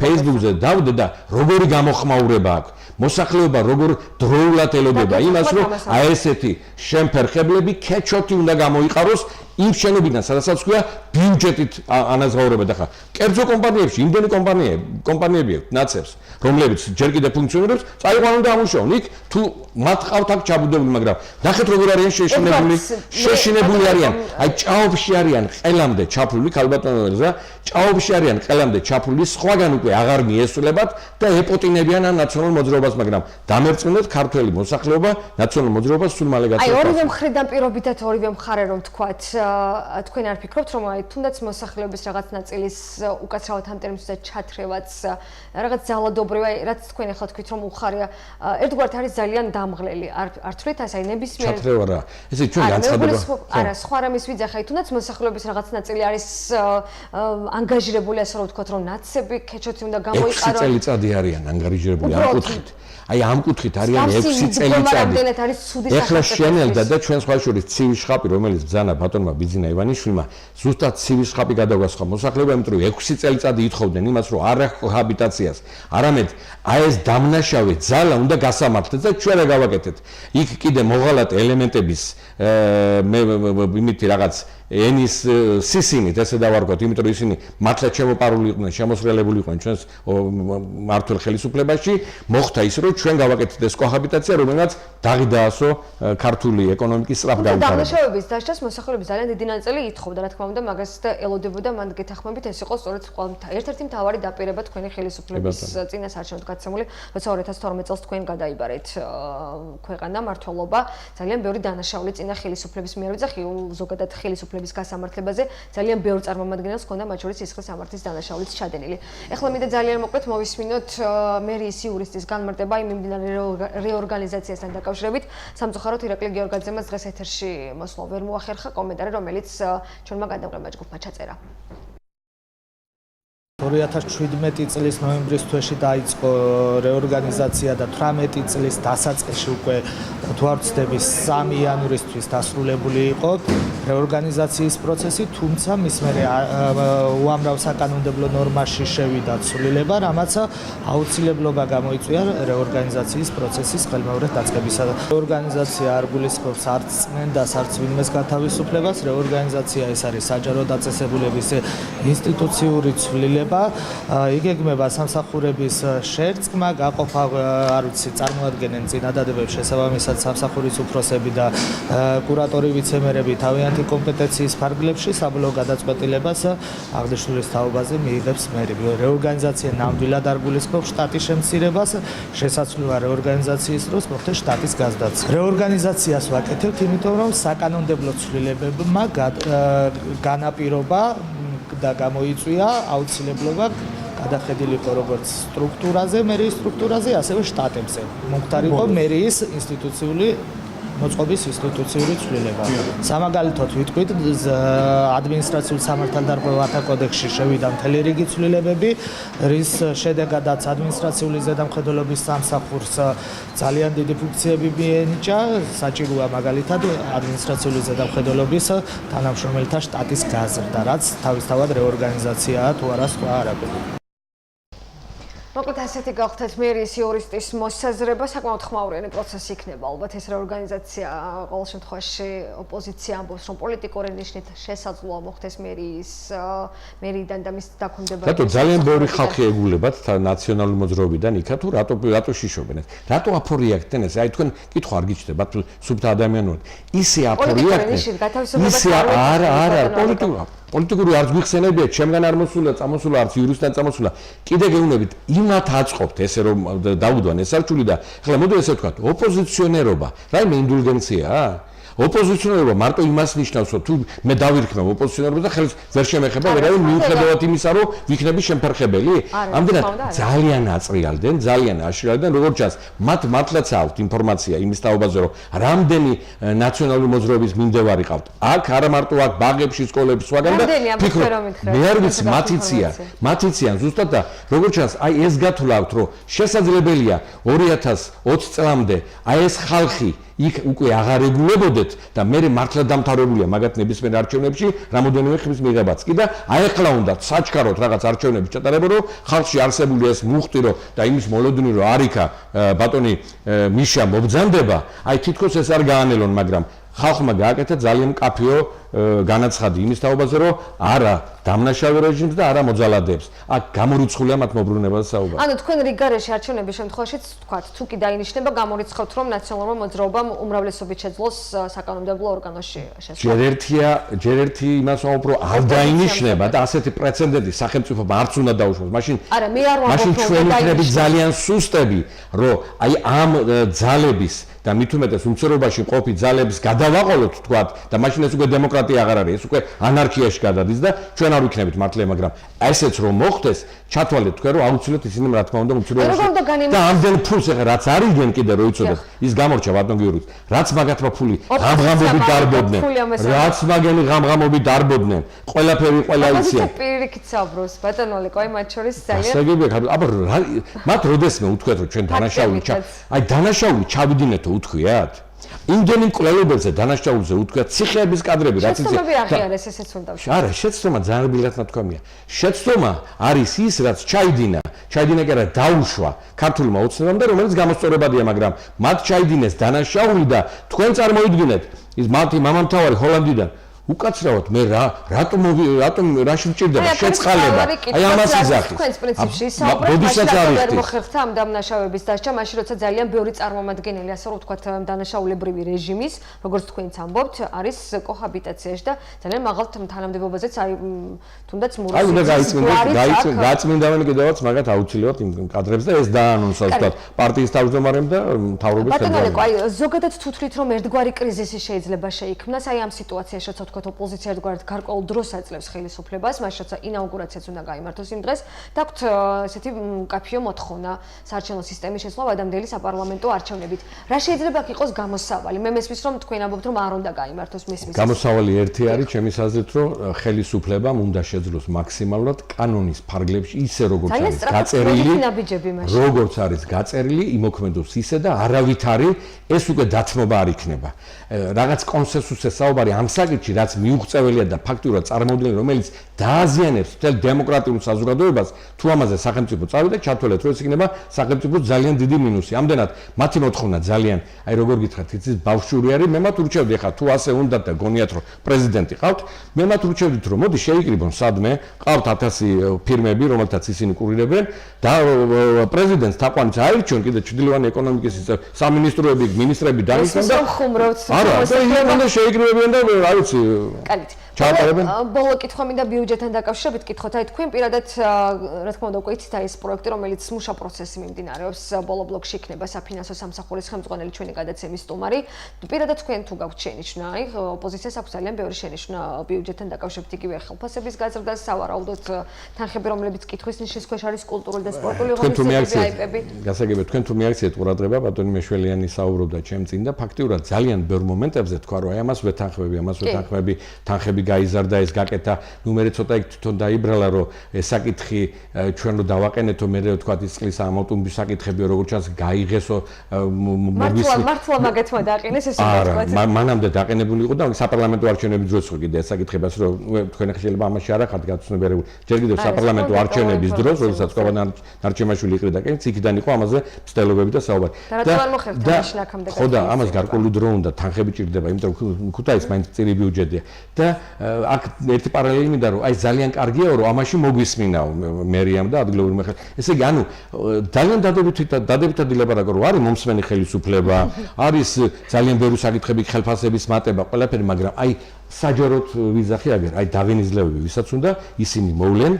[SPEAKER 4] Facebook-ზე დავდე და როგორი გამოხმაურება აქვს. მოსახლეობა როგორ დროულად ელოდება იმას, რომ აი ესეთი შემფერხებლები ქეჩოთი უნდა გამოიყაროს იმ შენობიდან, სადაც ქვია ბიუჯეტით ანაზღაურება და ხა კერძო კომპანიებში იმდენი კომპანიები აქვს ნაცებს, რომლებიც ჯერ კიდევ ფუნქციონირებს, წაიყვანონ და ამუშაონ იქ თუ მათ ყავთ აქ ჩაბუდებული, მაგრამ ნახეთ როგორ არიან შეშინებული არიან, აი ჭაობში არიან ყელამდე ჩაფლული ქალბატონელზა, ჭაობში არიან ყელამდე ჩაფლული, სხვაგან უკვე აღარ მიესვლებათ და ეპოტინებიან ამ ნაციონალურ მოძრაობას, მაგრამ დამერწმუნეთ ქართველი მოსახლეობა ნაციონალურ მოძრაობას სულ მალე გაწევს.
[SPEAKER 1] აი ორივე მხრიდან პირობითად ორივე მხარე რომ თქვათ, თქვენ არ ფიქრობთ რომ აი თუნდაც მოსახლეობის რაღაც ნაწილის უკაცრავად ამ ტერმინზე ჩათრევაც რაღაც ძალადობრივი, რაც თქვენ ახლა თქვით რომ უხარია, ერთგვარად არის ძალიან დამღლელი. არ თვლით ასე, აი ნებისმიერ
[SPEAKER 4] ჩათრევა რა. ესე ჩვენ განცხადება
[SPEAKER 1] არა, სხვა რამის ვიძახე, თუნდაც მოსახლეობის რაღაც ნაწილი არის ანგაჟირებული, ასე რომ ვთქვათ, რომ ნაცები ქეჩოთი უნდა გამოიყარონ.
[SPEAKER 4] 6 წელიწადი არიან ანგაჟირებული ამ კუთხით. აი ამ კუთხით არიან 6 წელიწადი. ეხლა შენელდა და ჩვენ სხვა შორის ცივი შხაპი, რომელიც ბძანა ბატონმა ბიძინა ივანიშვილმა, ზუსტად ცივი შხაპი გადაგვასხა მოსახლეობა, იმიტომ რომ 6 წელიწადი ითხოვდნენ იმას, რომ არ აქვს კოჰაბიტაციას. არამედ აი ეს დამნაშავე ძალა უნდა გასამართლდეს და ჩვენ რა გავაკეთეთ. იქ კიდე მოღალატე ელემენტების იმითი რაღაც ენის სისინით, ესე დავარქვათ, იმიტომ რომ ისინი მართლაც შემოპარული იყვნენ, შემოსრელებული იყვნენ ჩვენს მართულ ხელისუფლებაში, მოხდა ის, რომ ჩვენ გავაკეთეთ ეს კოჰაბიტაცია, რომელმაც დაღიდაასო ქართული ეკონომიკის სწრაფ განვითარება.
[SPEAKER 1] დამნაშავების დასჯას მოსახლეობის ძალიან დიდი ნაწილი ითხოვდა, რა თქმა უნდა, მაგას ელოდებოდა, მან გეთანხმებით, ეს იყო სწორედ ერთ-ერთი მთავარი დაპირება თქვენი ხელისუფლების წინასაარჩევნოდ გაცემული, როცა 2012 წელს თქვენ გადაიბარეთ ქვეყანა მმართველობა, ძალიან ბევრი დანაშაული წინა ხელისუფლების მიერ ვიძახ, ზოგადად ხელისუფლების გასამართლებაზე ძალიან ბევრ წარმომადგენელს ჰქონდა, მათ შორის სისხლის სამართლის დანაშაულიც ჩადენილი. ეხლა მინდა ძალიან მოკლედ მოვისმინოთ მერიის იურისტის განმარტება იმ მიმდინარე რეორგანიზაციასთან დაკავშირებით. სამწუხაროდ ირაკლი გეორგაძემას დღეს ეთერში მოსვლა ვერ მოახერხა კომენტარი, რომელიც ჩვენმა გადამღებმა ჯგუფმა ჩაწერა.
[SPEAKER 5] 2017 წლის ნოემბრის თვეში დაიწყო რეორგანიზაცია და 18 წლის დასაწყისში უკვე თუ არ ვცდები 3 იანვრისთვის დასრულებული იყო რეორგანიზაციის პროცესი, თუმცა მის მერე უამრავ საკანონმდებლო ნორმაში შევიდა ცვლილება, რამაც აუცილებლობა გამოიწვია რეორგანიზაციის პროცესის ხელმეორედ დაწყებისა. რეორგანიზაცია არ გულისხმობს არც წმენდას, არც ვინმეს გათავისუფლებას, რეორგანიზაცია ეს არის საჯარო დაწესებულების ინსტიტუციური ცვლილება. იგეგმება სამსახურების შერწყმა, გაყოფა, არ ვიცი, წარმოადგენენ წინადადებებს შესაბამისად სამსახურის უფროსები და კურატორი ვიცემერები თავიანთი კომპეტენციის ფარგლებში საბოლოო გადაწყვეტილებას აღნიშნულის თაობაზე მიიღებს მერი. რეორგანიზაცია ნამდვილად არ გულისხმობს შტატის შემცირებას, შესაძლოა რეორგანიზაციის დროს მოხდეს შტატის გაზრდაც. რეორგანიზაციას ვაკეთებთ, იმიტომ რომ საკანონმდებლო ცვლილებებმა განაპირობა და გამოიწვია აუცილებლობა გადახედილიყო როგორც სტრუქტურაზე, მერიის სტრუქტურაზე, ასევე შტატებზე. მომხდარიყო მერიის ინსტიტუციური მოწყობის ინსტიტუციური ცვლილება. სამაგალითოდ ვიტყვით, ადმინისტრაციულ სამართალდარღვევათა კოდექსში შევიდა მთელი რიგი ცვლილებები, რის შედეგადაც ადმინისტრაციული ზედამხედველობის სამსახურს ძალიან დიდი ფუნქციები მიენიჭა, საჭიროა მაგალითად ადმინისტრაციული ზედამხედველობის თანამშრომელთა შტატის გაზრდა, რაც თავისთავად რეორგანიზაციაა თუ არა სხვა არაფერი.
[SPEAKER 1] მოკლედ ასეთი გავხდეთ მერიის იურისტის მოსაზრება, საკმაოდ ხმაურიანი პროცესი იქნება. ალბათ ეს რეორგანიზაცია ყოველ შემთხვევაში ოპოზიცია ამბობს, რომ პოლიტიკური ნიშნით შესაძლოა მოხდეს მერიიდან და მის დაქვემდებარებას.
[SPEAKER 4] რატო ძალიან ბევრი ხალხი ეგულებათ ნაციონალური მოძრაობიდან იქა თუ რატო შიშობენ ეს? რატო აფორიაქტენ ეს? აი თქვენ კითხვა არ გიჩნდებათ სუბთა ადამიანურად. ისე აფორიაქტენ. ისე არა პოლიტიკური არც გვიხსენებიათ, ჩემგან არ მოსულა, წამოსულა არც იურისტთან წამოსულა. კიდე გეუბნებით, იმათ აწყობთ ესე რომ დაუდვან ეს არჩული და ახლა მოდი ესე ვთქვათ, ოპოზიციონერობა, რაიმე ინდულგენციაა? ოპოზიციონერობა მარტო იმას ნიშნავს, რომ თუ მე დავირქმევ ოპოზიციონერობას და ხელს ვერ შემეხება ვერავინ მიუხედავად იმისა, რომ ვიქნები შემფერხებელი? ამდენად ძალიან აწრიალდნენ, ძალიან აშრიალდნენ, როგორც ჩანს, მათ მართლაც აქვთ ინფორმაცია იმის თაობაზე, რომ რამდენი ნაციონალური მოძრაობის მიმდევარი ყავთ. აქ არა მარტო აქ ბაღებში, სკოლებში, სხვაგან და ფიქრობ, მე არ ვიცი, მათიციან ზუსტად და როგორც ჩანს, აი ეს გათვლავთ, რომ შესაძლებელია 2020 წლამდე აი ეს ხალხი იქ უკვე აღარ ეგულებოდეთ და მე მართლა დამთავრებულია მაგათ ნებისმიერ არჩევნებში რამოდენიმე ხმის მიღებაც კი და აი ახლა უნდა საჩქაროდ რაღაც არჩევნები ჩატარებო რომ ხალხში არსებული ეს მუხტი რომ და იმის მოლოდინი რომ არიქა ბატონი მიშა მობძანდება აი თითქოს ეს არ გაანელონ მაგრამ ხალხმა გააკეთა ძალიან მკაფიო განაცხადი იმის თაობაზე რომ არა დამნაშავე რეჟიმს და არა მოძალადებს. აქ გამორიცხულია მათ მოbrunებაზე საუბარი.
[SPEAKER 1] ანუ თქვენ რიგარეში არჩევნების შემთხვევაშიც თქვათ, თუ კი დაინიშნება გამორიცხავთ რომ ნაციონალურმა მოძრაობამ უმრავლესობით შეძლოს საკანონმდებლო ორგანოში შესვლა.
[SPEAKER 4] ჯერ ერთი იმას ვამბობ რომ არ დაინიშნება და ასეთი პრეცედენტი სახელმწიფომა არც უნდა დაუშვოს. მაშინ
[SPEAKER 1] არა, მე არ ვამბობ
[SPEAKER 4] მაშინ ჩვენ ვიქნებით ძალიან სუსტები, რომ აი ამ ძალების და მით უმეტეს უმცირობაში მყოფი ძალების გადავაყოლოთ თქვათ და მაშინ ეს უკვე დემოკრატია აღარ არის, ეს უკვე ანარქიაში გადადის და ჩვენ არ ვიქნებით მართლია, მაგრამ ესეც რომ მოხდეს, ჩათვალეთ თქვენ რომ აუცილებლად ისინი რა თქმა უნდა უმცირობაში და ამდენ ფულს ახლა რაც არიგენ კიდე რო იცოდეთ, ის გამორჩა ბატონ გიორგის, რაც მაგათმა ფული ღამღამობით დარბოდნენ, რაც მაგენი ღამღამობით დარბოდნენ, ყველაფერი ყველა იციან.
[SPEAKER 1] პირიქით საუბრობს ბატონო ლიკო, აი მათ შორის ძალიან
[SPEAKER 4] აბა მათ როდესმე უთქვეთ რომ ჩვენ დანაშაული აი დანაშაული ჩავიდინეთო უთქვიათ? იმდენი მკვლელობებზე დანაშაულზე უთქვიათ ციხეების კადრები რაც იცით.
[SPEAKER 1] შეცდომები აღიარეს ესეც უნდა ვშ.
[SPEAKER 4] არა, შეცდომა ძალიან რბილად ნათქვამია. შეცდომა არის ის რაც ჩაიდინა კი არა დაუშვა ქართულმა ოცნებამ და რომელიც გამოსწორებადია, მაგრამ მათ ჩაიდინეს დანაშაული და თქვენ წარმოიდგინეთ ის მათი მამამთავარი ჰოლანდიდან უკაცრავად მე რატომ რაში მჭირდება შეწყალება აი ამას იზახის
[SPEAKER 1] თქვენს პრინციპში საუბრობთ ვერ მოხერხდა ამ დამნაშავების დასჯა მაშინ როცა ძალიან ბევრი წარმომადგენელი ასე რომ ვთქვათ დანაშაულებრივი რეჟიმის როგორც თქვენც ამბობთ არის კოჰაბიტაციაში და ძალიან მაღალ თანამდებობაზეც აი თუნდაც მურუსი
[SPEAKER 4] აი უნდა გაწმინდავენ კიდევაც მაგათ აუცილებლად იმ კადრებს და ეს დაანონსა ვთქვათ პარტიის თავმჯდომარემ და მთავრობის
[SPEAKER 1] ხელმძღვანელმა აი ზოგადად თუ თვლით რომ ერთგვარი კრიზისი შეიძლება შეიქმნას აი ამ სიტუაციაში როცა ვთქვათ ოპოზიცია ერთგვარად გარკვეულ დროს აძლევს ხელისუფლებას მაშინ როცა ინაუგურაციაც უნდა გაიმართოს იმ დღეს და აქვთ ესეთი მკაფიო მოთხოვნა საარჩევნო სისტემის შესვლა ადამდელი საპარლამენტო არჩევნებით რა შეიძლება იყოს გამოსავალი მე მესმის რომ თქვენ ამბობთ რომ არ უნდა გაიმართოს მესმის
[SPEAKER 4] გამოსავალი ერთი არის ჩემის აზრით რომ ხელისუფლებამ უნდა შეძლოს მაქსიმალურად კანონის ფარგლებში ისე როგორც არის გაწერილი იმოქმედოს ისე და არავითარი ეს უკვე დათმობა არ იქნება რაღაც კონსენსუსზე საუბარი ამ საკითხში რაც მიუღწეველია და ფაქტურად წარმოუდგენელი რომელიც დააზიანებს მთელ დემოკრატიულ საზოგადოებას თუ ამაზე სახელმწიფო წავიდა ჩათვალეთ რომ ეს იქნება სახელმწიფოს ძალიან დიდი მინუსი ამდენად მათი მოთხოვნა ძალიან აი როგორ გითხრათ იცის ბავშვური არის მე მათ ურჩევდი ხა თუ ასე უნდა და გონიათ რომ პრეზიდენტი ყავთ მე მათ ურჩევდით რომ მოდი შეიკრიბონ სადმე ყავთ 1000 ფირმები რომელთაც ისინი კურირებენ და პრეზიდენტს თაყვანით აირჩიონ კიდე ჩრდილოვანი ეკონომიკის სამინისტროები მინისტრები დანიშნონ და არა და შეიკრიბებიან და რა ვიცი
[SPEAKER 1] კალით
[SPEAKER 4] ჩაატარებენ
[SPEAKER 1] ბოლო კითხვა მინდა ბიუჯეტთან დაკავშირებით კითხოთ აი თქვენ პირადად რა თქმა უნდა უკვე იცით აი ეს პროექტი რომელიც მუშა პროცესი მიმდინარეობს ბოლო ბლოკში იქნება საფინანსო სამსახურის ხელმძღვანელი ჩვენი გადაცემის სტუმარი პირადად თქვენ თუ გაქვთ შენიშვნა აი ოპოზიციას აქვს ძალიან ბევრი შენიშვნა ბიუჯეტთან დაკავშირებით იგივე ხელფასების გაზრდას სავარაუდოდ თანხები რომლებიც კითხვის ნიშნის ქვეშ არის კულტურული და სპორტული ღონისძიებები
[SPEAKER 4] გასაგებია თქვენ თუ მიაქციეთ ყურადღება ბატონი მეშველიანი საუბრობდა ჩემ წინ და ფაქტიურად ძალიან ბევრ მომენტებზე თქვა რომ აი ამას ვეთანხმები თანხები გაიზარდა ეს გაკეთა ნუმერი ცოტა იქ თვითონ დაიბრალა რომ ეს საკითხი ჩვენ რო დავაყენეთო მე რა თქვა ის წყლის ამავტომბის საკითხები როგორც ჩანს გაიღესო
[SPEAKER 1] მართლა მაგეთმა დააყენეს ეს უკვე თქვა
[SPEAKER 4] მანამდე დაყენებული იყო და საპარლამენტო არჩევნების დროს ხო კიდე ეს საკითხებას რომ თქვენ შეიძლება ამაში არ ახართ გაცნობიერებული ჯერ კიდევ საპარლამენტო არჩევნების დროს როდესაც კოვან არჩემაშვილი იყრიდა კენც იქიდან იყო ამაზე მცდელობები და საუბარი და ხო და ამას გარკვეული დრო უნდა თანხები ჭირდება იმიტომ რომ ქუთაის მაინც წირი ბიუჯეტია და აქ ერთი პარალელი მინდა რომ აი ძალიან კარგია რომ ამაში მოგვისმინაო მერიამ და ადგილობრივი ესე იგი ანუ ძალიან დადებითად ილაპარაკო რომ არის მომსმენი ხელისუფლება არის ძალიან ბევრი საკითხები ხელფასების მატება ყველაფერი მაგრამ აი საჯაროდ ვიზახი აგერ აი დავინიზლებები ვისაც უნდა ისინი მოვლენ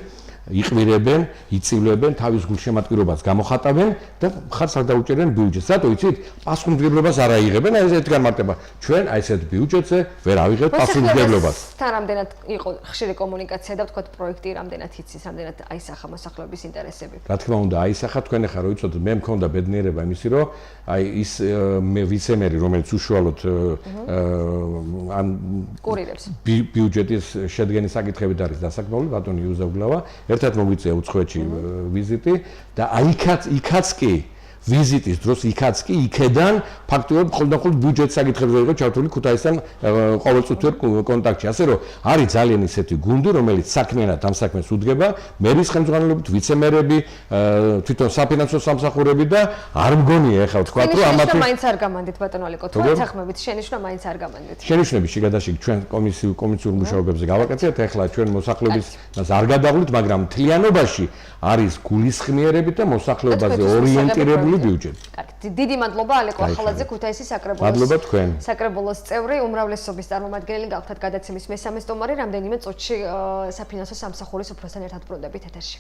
[SPEAKER 4] იყვირებენ, იწივლებენ, თავის გულშემატკივრობას გამოხატავენ და ხარს არ დაუჭერენ ბიუჯეტს. რატო იცით? პასუხისმგებლობას არ აიღებენ, აი ეს განმარტება. ჩვენ აი ესეთ ბიუჯეტზე ვერ ავიღებთ პასუხისმგებლობას.
[SPEAKER 1] თან რამდენად იყო ხშირი კომუნიკაცია და ვთქვათ პროექტი რამდენად იცის, რამდენად აისახა მოსახლეობის ინტერესები.
[SPEAKER 4] რა თქმა უნდა, აისახა თქვენ ახლა რო იცოდეთ, მე მქონდა ბედნიერება იმისი, რომ აი ის მე ვიცემერი, რომელიც უშუალოდ ამ
[SPEAKER 1] კურირებს
[SPEAKER 4] ბიუჯეტის შედგენის საკითხებით არის დასაქმებული, ბატონი იუზავგლავა ერთად მოგვიწია უცხოეთში ვიზიტი და აი იქაც კი ვიზიტის დროს იქაც კი იქედან ფაქტობრივად მხოლოდ ბიუჯეტ საკითხებზე იყო ჩართული ქუთაისთან ყოველწუთიერ კონტაქტში. ასე რომ არის ძალიან ისეთი გუნდი, რომელიც საქმიანად ამ საქმეს უდგება, მერის ხელმძღვანელობით, ვიცემერები, თვითონ საფინანსო სამსახურები და არ მგონია ახლა ვთქვათ, რომ ამათი
[SPEAKER 1] მაინც არ გამანდით ბატონო ალიკო, თუ ეთანხმებით შენიშვნა მაინც არ გამანდით.
[SPEAKER 4] შენიშვნები შეგადაშიგ ჩვენ კომისიურ მუშაობებზე გავაკეთეთ, ახლა ჩვენ მოსახლეობის არ გადაღვით, მაგრამ მთლიანობაში არის გულისხმიერებით და მოსახლეობაზე ორიენტირებული ბიუჯეტი.
[SPEAKER 1] კარგი, დიდი მადლობა ალეკო ახალაძე ქუთაისის საკრებულოს.
[SPEAKER 4] მადლობა თქვენ.
[SPEAKER 1] საკრებულოს წევრი, უმრავლესობის წარმომადგენელი გავხდათ გადაცემის მესამე სტუმარი, რამდენიმე წუთში საფინანსო სამსახურის უფროსთან ერთად ბრუნდებით ეთერში.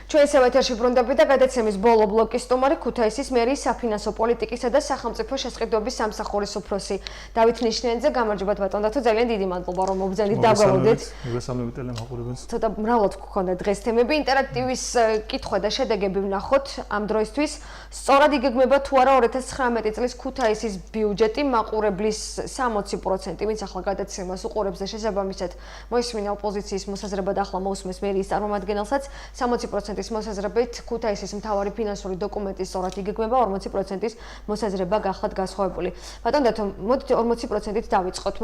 [SPEAKER 1] ჩვენ ისევ ეთერში ბრუნდებით და გადაცემის ბოლო ბლოკის სტუმარი ქუთაისის მერიის საფინანსო პოლიტიკისა და სახელმწიფო შესყიდვების სამსახურის უფროსი დავით ნიშნიანიძე. გამარჯობათ ბატონო და თუ ძალიან დიდი მადლობა რომ მოგბრძანეთ დაგვაგვდეთ.
[SPEAKER 2] მოგესალმებით ტელემაყურებელს.
[SPEAKER 1] ცოტა მრავლად გქონდა დღეს თემები, ინტერაქტივის კითხვა და შედეგები ვნახოთ ამ დროისთვის. სწორად იგეგმება თუ არა 2019 წლის ქუთაისის ბიუჯეტი მაყურებლის 60%, ვინც ახლა გადაცემას უყურებს და შესაბამისად მოისმინა ოპოზიციის მოსაზრება და ახლა მოусმეს მერიის წარმომადგენელსაც 60%-ის მოსაზრებით ქუთაისის მთავარი ფინანსური დოკუმენტი სწორად იგეგმება 40%-ის მოსაზრება გახლავთ გასხოვებული. ბატონო დათო, მოდით 40%-ით დავიწყოთ.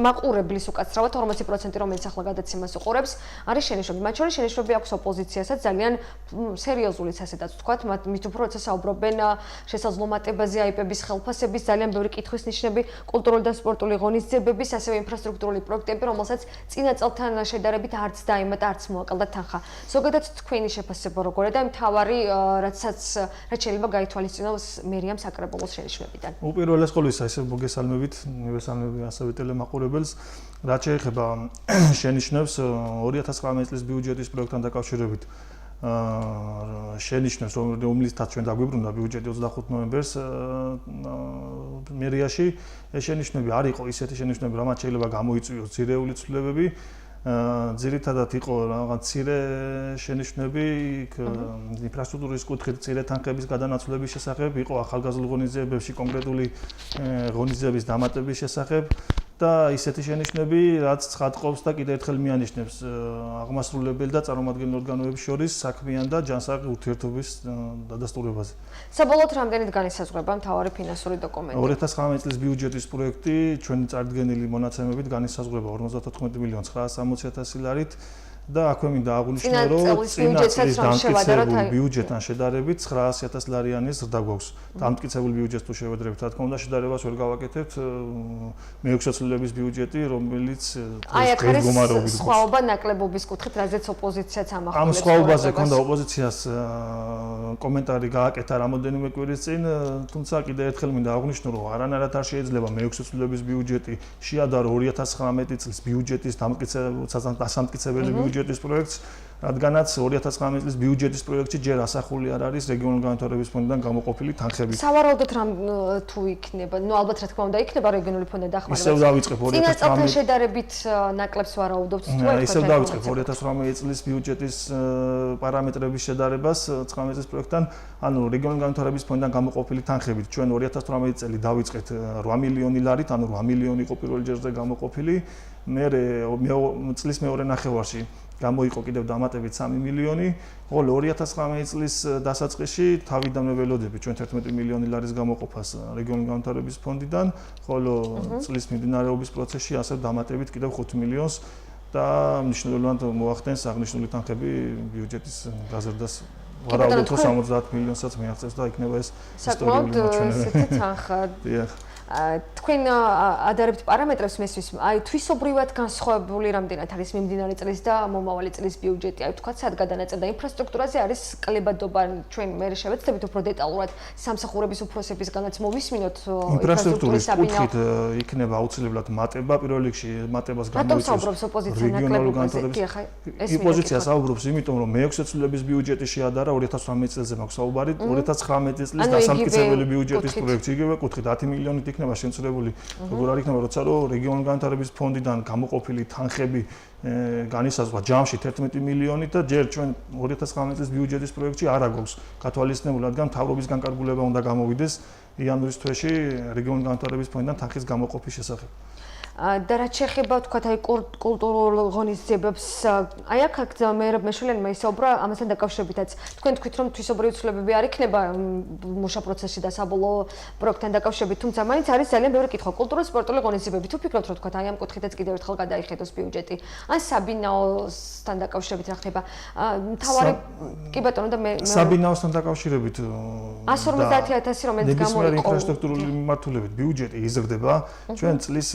[SPEAKER 1] მაყურებლის უკაცრავად 40%, რომელიც ახლა გადაცემას უყურებს, არის შენიშვნები. მათ შორის შენიშვნები აქვს ოპოზიციასაც ძალიან სერიოზულიც ასეთაც ვთქვათ, მით უფრო როცა საუბრობენ ცხოვრობენ შესაძლებლობაზე აიპების ხელფასების ძალიან ბევრი კითხვის ნიშნები, კულტურული და სპორტული ღონისძიებების, ასევე ინფრასტრუქტურული პროექტები, რომელსაც წინა წელთან შედარებით არც დაემატა, არც მოაკლდა თანხა. ზოგადად თქვენი შეფასება როგორია და მთავარი რაც შეიძლება გაითვალისწინოს მერიამ საკრებულოს შენიშვნებიდან.
[SPEAKER 6] უპირველეს ყოვლისა ესე მოგესალმებით, მივესალმები ასევე ტელემაყურებელს. რაც შეეხება შენიშვნებს 2019 წლის ბიუჯეტის პროექტთან დაკავშირებით შენიშვნებს, რომლითაც ჩვენ დაგვიბრუნდა ბიუჯეტი 25 ნოემბერს მერიაში, ეს შენიშვნები არ იყო ისეთი შენიშვნები, რამაც შეიძლება გამოიწვიოს ძირეული ცვლილებები. ძირითადად იყო რაღაც მცირე შენიშვნები, ინფრასტრუქტურის კუთხით მცირე თანხების გადანაცვლების შესახებ, იყო ახალგაზრდულ ღონისძიებებში კონკრეტული ღონისძიების დამატების შესახებ და ისეთი შენიშვნები, რაც ცხადყოფს და კიდევ ერთხელ მიანიშნებს აღმასრულებელი და წარმომადგენელი ორგანოების შორის საქმიან და ჯანსაღი ურთიერთობის დადასტურებაზე.
[SPEAKER 1] საბოლოოდ რამდენით განისაზღვრება მთავარი ფინანსური დოკუმენტი?
[SPEAKER 6] 2019 წლის ბიუჯეტის პროექტი ჩვენი წარდგენილი მონაცემებით განისაზღვრება 54,960,000 ლარით და აქვე მინდა აღვნიშნო, რომ წინა წლის დამტკიცებულ ბიუჯეტთან შედარებით 900,000 ლარიანი ზრდა გვაქვს. დამტკიცებულ ბიუჯეტს თუ შევედრებთ, რა თქმა უნდა, შედარებას ვერ გავაკეთებთ მე-6 წლების ბიუჯეტი, რომელიც
[SPEAKER 1] დღესდღეობით სხვაობა ნაკლებობის კუთხით, რაზეც ოპოზიციაც ამახვილებს.
[SPEAKER 6] ამ სხვაობაზე ქონდა ოპოზიციას კომენტარი გააკეთა რამოდენიმე კვირის წინ, თუმცა კიდევ ერთხელ მინდა აღვნიშნო, რომ არანაირად არ შეიძლება მე-6 წლების ბიუჯეტი შეადარო 2019 წლის ბიუჯეტის დამტკიცებელი ბიუჯეტის პროექტს, რადგანაც 2019 წლის ბიუჯეტის პროექტში ჯერ ასახული არ არის რეგიონული განვითარების ფონდიდან გამოყოფილი თანხები.
[SPEAKER 1] სავარაუდოდ რამ თუ იქნება, ალბათ რა თქმა უნდა იქნება რეგიონული ფონდიდან დახმარება.
[SPEAKER 6] ისევ დავიწყებ 2019
[SPEAKER 1] წინა წელთან შედარებით ნაკლებს ვარაუდობთ თუ
[SPEAKER 6] არა? ისევ დავიწყებ 2018 წლის ბიუჯეტის პარამეტრების შედარებას 19 წლის პროექტთან, ანუ რეგიონული განვითარების ფონდიდან გამოყოფილი თანხებით. ჩვენ 2018 წელი დავიწყეთ 8 მილიონი ლარით, ანუ 8 მილიონი იყო პირველ ჯერზე გამოყოფილი. მე წლის მეორე ნახევარში გამოიყო კიდევ დამატებით 3 მილიონი, ხოლო 2019 წლის დასაწყისში თავიდანვე ველოდები ჩვენ 11 მილიონი ლარის გამოყოფას რეგიონული განვითარების ფონდიდან, ხოლო წლის მიმდინარეობის პროცესში ასევე დამატებით კიდევ 5 მილიონს და მნიშვნელოვნად მოახდენს აღნიშნული თანხები ბიუჯეტის გაზრდას. ვარაუდობ, რომ 70 მილიონსაც მიაღწევს და იქნება ეს ისტორიული მაჩვენებელი.
[SPEAKER 1] თქვენ ადარებთ პარამეტრებს მესვის, აი თვისობრივად განსხვავებული რამდენად არის მიმდინარე წლის და მომავალი წლის ბიუჯეტი, აი თქვათ სად გადანაწილდა ინფრასტრუქტურაზე არის კლებადობა, ჩვენ მე შევეცდებით უფრო დეტალურად სამსახურების უფროსებისგანაც მოვისმინოთ
[SPEAKER 6] ინფრასტრუქტურის კუთხით იქნება აუცილებლად მატება, პირველ რიგში მატებას
[SPEAKER 1] გამოიწვევს. რატომ საუბრობს ოპოზიცია ნაკლებობაზე?
[SPEAKER 6] ოპოზიცია საუბრობს, იმიტომ რომ მე-6 წლების ბიუჯეტი შეადარა 2018 წელზე მაქვს საუბარი, 2019 წლის დასამტკიცებელი ბიუჯეტის პროექტი იგივე კუთხით 10 მილიონით იქნება შემცირებული, როგორ არ იქნება, როცა რომ რეგიონული განვითარების ფონდიდან გამოყოფილი თანხები განისაზღვრა ჯამში 11 მილიონი და ჯერ ჩვენ 2019 წლის ბიუჯეტის პროექტში არ აგვაქვს გათვალისწინებული, რადგან მთავრობის განკარგულება უნდა გამოვიდეს იანვრის თვეში რეგიონული განვითარების ფონდიდან თანხის გამოყოფის შესახებ.
[SPEAKER 1] და რაც შეეხება თქვათ აი კულტურულ ღონისძიებებს, აი აქ მეშველიანმა ისაუბრა ამასთან დაკავშირებითაც. თქვენ თქვით რომ თვისობრივი ცვლილებები არ იქნება მუშა პროცესში და საბოლოო პროექტთან დაკავშირებით, თუმცა მაინც არის ძალიან ბევრი კითხვა. კულტურული სპორტული ღონისძიებები, თუ ფიქრობთ რომ თქვათ აი ამ კუთხითაც კიდევ ერთხელ გადაიხედოს ბიუჯეტი, ან საბინაოსთან დაკავშირებით რა ხდება? მთავარი კი ბატონო და მე
[SPEAKER 6] საბინაოსთან დაკავშირებით
[SPEAKER 1] 150,000 რომელიც გამოიყო
[SPEAKER 6] ინფრასტრუქტურული მიმართულებით ბიუჯეტი იზრდება, ჩვენ წლის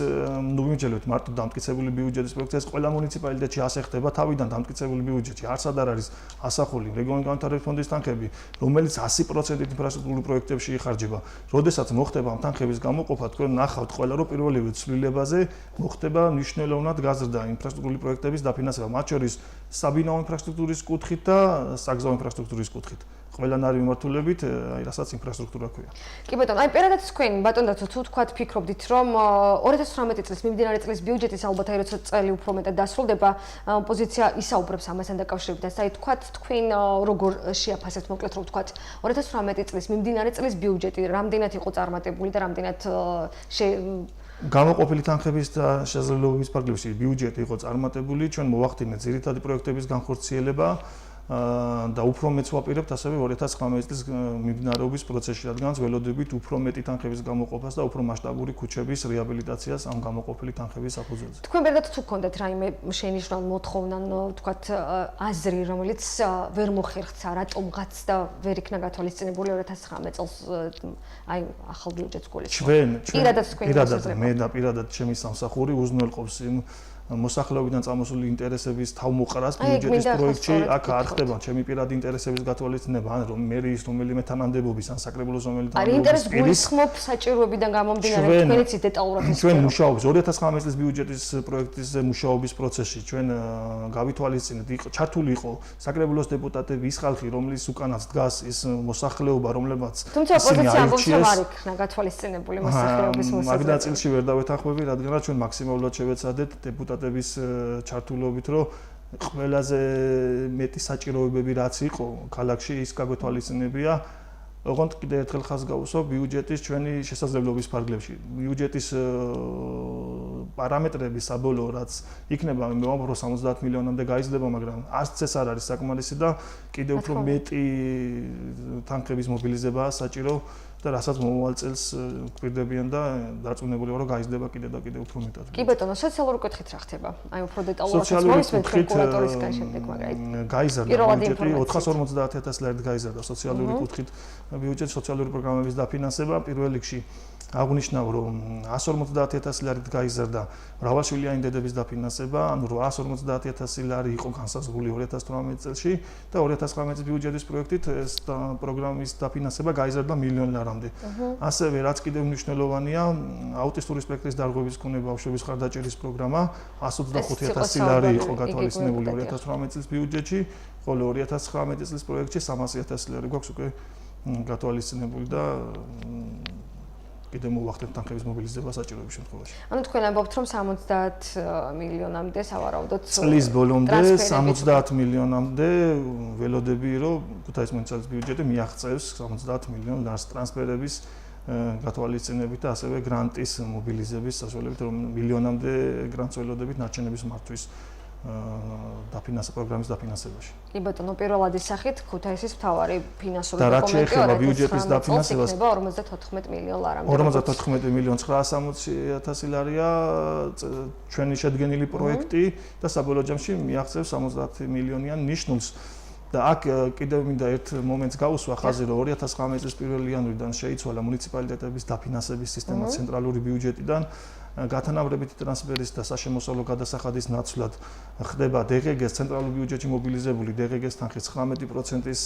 [SPEAKER 6] ნუ ვიმჯერებთ მარტო დამტკიცებული ბიუჯეტის პროექტი, ეს ყველა მუნიციპალიტეტში ასე ხდება, თავიდან დამტკიცებული ბიუჯეტი არც არ არის ასახული რეგიონული განვითარების ფონდის თანხები, რომელიც 100% ინფრასტრუქტურულ პროექტებში იხარჯება. როდესაც მოხდება ამ თანხების გამოყოფა, თქვენ ნახავთ ყველა რომ პირველივე ცვლილებაზე მოხდება მნიშვნელოვნად გაზრდა ინფრასტრუქტურული პროექტების დაფინანსება, მათ შორის საბინაო ინფრასტრუქტურის კუთხით და საგზაო ინფრასტრუქტურის კუთხით. ყველანაირი მიმართულებით, აი რასაც ინფრასტრუქტურა ქვია.
[SPEAKER 1] კი ბატონო, აი პირადად თქვენ ბატონო თუ თქვათ ფიქრობდით რომ 2018 წლის მიმდინარე წლის ბიუჯეტის ალბათ აი როცა წელი უფრო მეტად დასრულდება, ოპოზიცია ისაუბრებს ამასთან დაკავშირებით. აი თქვათ თქვენ როგორ შეაფასებთ მოკლედ რომ თქვათ 2018 წლის მიმდინარე წლის ბიუჯეტი რამდენად იყო წარმატებული და რამდენად
[SPEAKER 6] გამოყოფილი თანხების და შესაძლებლობების ფარგლებში ბიუჯეტი იყო წარმატებული, ჩვენ მოვახდინეთ ძირითადი პროექტების განხორციელება და უფრო მეც ვაპირებთ ასევე 2019 წლის მიმდინარეობის პროცესში, რადგანაც ველოდებით უფრო მეტი თანხების გამოყოფას და უფრო მასშტაბური ქუჩების რეაბილიტაციას ამ გამოყოფილი თანხების საფუძველზე.
[SPEAKER 1] თქვენ ბერდათ თუ გქონდათ რაიმე შენიშვნა მოთხოვნა, თქვათ აზრი, რომელიც ვერ მოხერხდა, რატომღაც და ვერ იქნა გათვალისწინებული 2019 წელს აი ახალ ბიუჯეტს გულისხმობ.
[SPEAKER 6] პირადად მე და პირადად ჩემი სამსახური უზრუნველყოფს იმ მოსახლეობიდან წამოსული ინტერესების თავმოყრას ბიუჯეტის პროექტში. აქ არ ხდება ჩემი პირადი ინტერესების გათვალისწინება, ან რომ მერის რომელიმე თანამდებობის ან საკრებულოს რომელიმე
[SPEAKER 1] თანამდებობის ინტერესს გულისხმობ საჭიროებიდან გამომდინარე, თქვენიც დეტალურად ის
[SPEAKER 6] ჩვენ მუშაობს 2019 წლის ბიუჯეტის პროექტზე მუშაობის პროცესში. ჩვენ გავითვალისწინეთ, ჩართული იყო საკრებულოს დეპუტატები, ის ხალხი, რომლის უკანაც დგას ის მოსახლეობა, რომლებმაც
[SPEAKER 1] თუმცა ოპოზიცია ამბობს, რომ არ იქნა გათვალისწინებული მოსახლეობის მოსაზრება.
[SPEAKER 6] მაგ ნაწილში ვერ დავეთანხმები, რადგანაც ჩვენ მაქსიმალურად შევეცადეთ დეპუტატების ჩართულობით, რომ ყველაზე მეტი საჭიროებები რაც იყო ქალაქში, ის გაგვეთვალისწინებია. ოღონდ კიდევ ერთხელ ხაზს გავუსვამ ბიუჯეტის ჩვენი შესაძლებლობის ფარგლებში. ბიუჯეტის პარამეტრები საბოლოო რაც იქნება, მე ვამბობ, რომ 70 მილიონამდე გაიზრდება, მაგრამ არც ეს არ არის საკმარისი და კიდევ უფრო მეტი თანხების მობილიზებაა საჭირო. და რასაც მომავალ წელს გვირდებიან და დარწმუნებული ვარ, რომ გაიზრდება კიდევ და კიდევ უფრო მეტად.
[SPEAKER 1] კი ბატონო, სოციალური კუთხით რა ხდება? აი უფრო დეტალურად მოვისმენთ კურატორისგან შემდეგ, მაგრამ
[SPEAKER 6] გაიზარდა ბიუჯეტი 450.000 ლარით გაიზარდა სოციალური კუთხით ბიუჯეტი, სოციალური პროგრამების დაფინანსება პირველ რიგში აღნიშნავ, რომ 150.000 ლარით გაიზარდა მრავალშვილიანი დედების დაფინანსება, ანუ 850.000 ლარი იყო განსაზღვრული 2018 წელში და 2019 წლის ბიუჯეტის პროექტით ეს პროგრამის დაფინანსება გაიზარდა მილიონ ლარამდე. ასევე რაც კიდევ მნიშვნელოვანია, აუტისტური სპექტრის დარღვევის მქონე ბავშვების ხარდაჭერის პროგრამა 125.000 ლარი იყო გათვალისწინებული 2018 წლის ბიუჯეტში, ხოლო 2019 წლის პროექტში 300.000 ლარი გვაქვს უკვე გათვალისწინებული და კიდევ მოვახდენთ თანხების მობილიზება საჭიროების შემთხვევაში.
[SPEAKER 1] ანუ თქვენ ამბობთ, რომ 70 მილიონამდე სავარაუდოდ
[SPEAKER 6] წლის ბოლომდე 70 მილიონამდე ველოდები, რომ ქუთაისის მუნიციპალიტეტის ბიუჯეტი მიაღწევს 70 მილიონ ლარს ტრანსფერების გათვალისწინებით და ასევე გრანტის მობილიზების საშუალებით, რომ მილიონამდე გრანტს ველოდებით ნარჩენების მართვის პროგრამის დაფინანსებაში.
[SPEAKER 1] კი ბატონო, პირველადი სახით ქუთაისის მთავარი ფინანსური
[SPEAKER 6] და რაც შეეხება ბიუჯეტის დაფინანსებას
[SPEAKER 1] 54 მილიონ ლარამდე.
[SPEAKER 6] 54 მილიონ 960.000 ლარია ჩვენი შედგენილი პროექტი და საბოლოო ჯამში მიაღწევს 70 მილიონიან ნიშნულს. და აქ კიდევ მინდა ერთ მომენტს გავუსვა ხაზი, რომ 2019 წლის 1 იანვრიდან შეიცვალა მუნიციპალიტეტების დაფინანსების სისტემა ცენტრალური ბიუჯეტიდან. გათანაბრებითი ტრანსფერის და საშემოსავლო გადასახადის ნაცვლად ხდება DGG-ს ცენტრალურ ბიუჯეტში მობილიზებული DGG-ს თანხის 19%-ის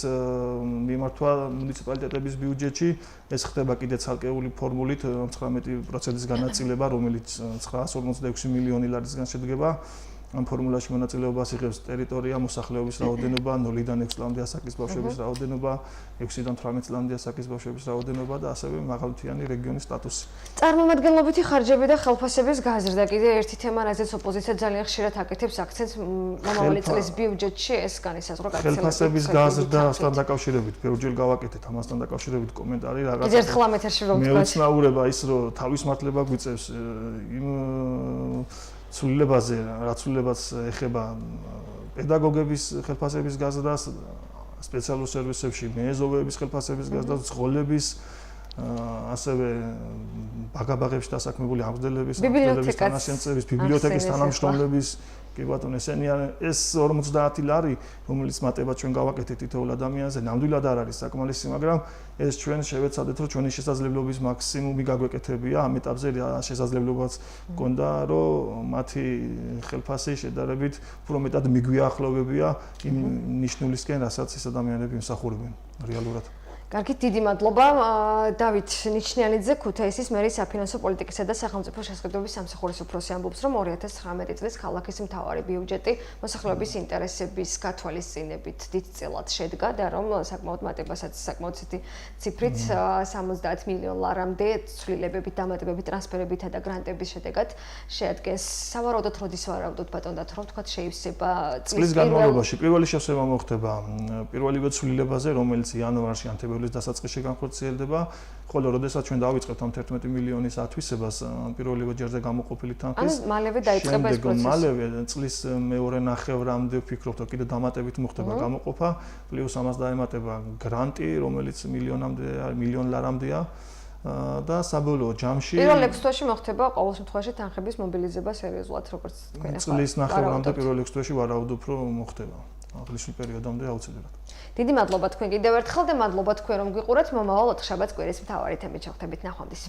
[SPEAKER 6] მიმართვა მუნიციპალიტეტების ბიუჯეტში. ეს ხდება კიდე ცალკეული ფორმულით 19%-ის განაწილება, რომელიც 956 მილიონი ლარისგან შედგება. ამ ფორმულაში მონაწილეობას იღებს ტერიტორია, მოსახლეობის რაოდენობა, 0-დან 6 წლამდე ასაკის ბავშვების რაოდენობა, 6-დან 18 წლამდე ასაკის ბავშვების რაოდენობა და ასევე მაღალმთიანი რეგიონის სტატუსი.
[SPEAKER 1] წარმომადგენლობითი ხარჯები და ხელფასების გაზრდა კიდე ერთი თემა, რაზეც ოპოზიცია ძალიან ხშირად აკეთებს აქცენტს მომავალი წლის ბიუჯეტში, ეს განისაზღვრა გაცილებით.
[SPEAKER 6] ხელფასების გაზრდასთან დაკავშირებით ბევრჯერ გავაკეთეთ ამასთან დაკავშირებით კომენტარი რაღაცა.
[SPEAKER 1] კიდევ ერთხელ ამ ეთერში რომ ვთქვათ.
[SPEAKER 6] მეუცნაურება ის, რომ თავის მართლება გვიწევს იმ ცვლილებაზე, რაც ცვლილებაც ეხება პედაგოგების ხელფასების გაზრდას, სპეციალურ სერვისებში მეზობების ხელფასების გაზრდას, სკოლების, ასევე ბაგაბაღებში დასაქმებული აღმზრდელების, თანაშემწეების, ბიბლიოთეკის თანამშრომლების, კი ბატონო, ესენი ეს 50 ლარი, რომელიც მატება ჩვენ გავაკეთეთ თითოეულ ადამიანზე, ნამდვილად არ არის საკმარისი, მაგრამ ეს ჩვენ შევეცადეთ, რომ ჩვენი შესაძლებლობის მაქსიმუმი გაგვეკეთებია, ამ ეტაპზე შესაძლებლობაც გქონდა, რომ მათი ხელფასი შედარებით უფრო მეტად მიგვიახლოვებია იმ ნიშნულისკენ, რასაც ეს ადამიანები იმსახურებენ რეალურად.
[SPEAKER 1] კარგი, დიდი მადლობა დავით ნიშნიანიძე, ქუთაისის მერის საფინანსო პოლიტიკისა და სახელმწიფო შესყიდვების სამსახურის უფროსი ამბობს, რომ 2019 წლის ქალაქის მთავარი ბიუჯეტი მოსახლეობის ინტერესების გათვალისწინებით დიდწილად შედგა და რომ საკმაოდ მატებასაც საკმაოდ ციფრით 70 მილიონ ლარამდე ცვლილებებით, დამატებებით, ტრანსფერებითა და გრანტების შედეგად შეადგენს. სავარაუდოდ როდის ვარაუდოთ ბატონდათ, რომ თქვა შეივსება
[SPEAKER 6] წლის განმავლობაში პირველი შესვენება მოხდება პირველივე ცვლილებაზე, რომელიც იანვარში ან ივლისის დასაწყისში განხორციელდება, ხოლო როდესაც ჩვენ დავიწყებთ ამ 11 მილიონის ათვისებას პირველი ჯერზე გამოყოფილი თანხის,
[SPEAKER 1] ანუ მალევე დაიწყება ეს პროცესი.
[SPEAKER 6] მალევე წლის მეორე ნახევრამდე ვფიქრობ, რომ კიდე დამატებით მოხდება გამოყოფა, პლუს ამას დაემატება გრანტი, რომელიც მილიონ ლარამდეა. და საბოლოო ჯამში
[SPEAKER 1] პირველ 6 თვეში მოხდება ყოველ შემთხვევაში თანხების მობილიზება სერიოზულად, როგორც თქვენ ახლა.
[SPEAKER 6] წლის ნახევრამდე პირველ 6 თვეში ვარაუდობ, რომ მოხდება. აღნიშნულ პერიოდამდე აუცილებლად.
[SPEAKER 1] დიდი მადლობა თქვენ კიდევ ერთხელ და მადლობა თქვენ რომ გიყურეთ. მომავალ ოთხშაბათს კვირის მთავარი თემით შევხვდებით. ნახვამდის.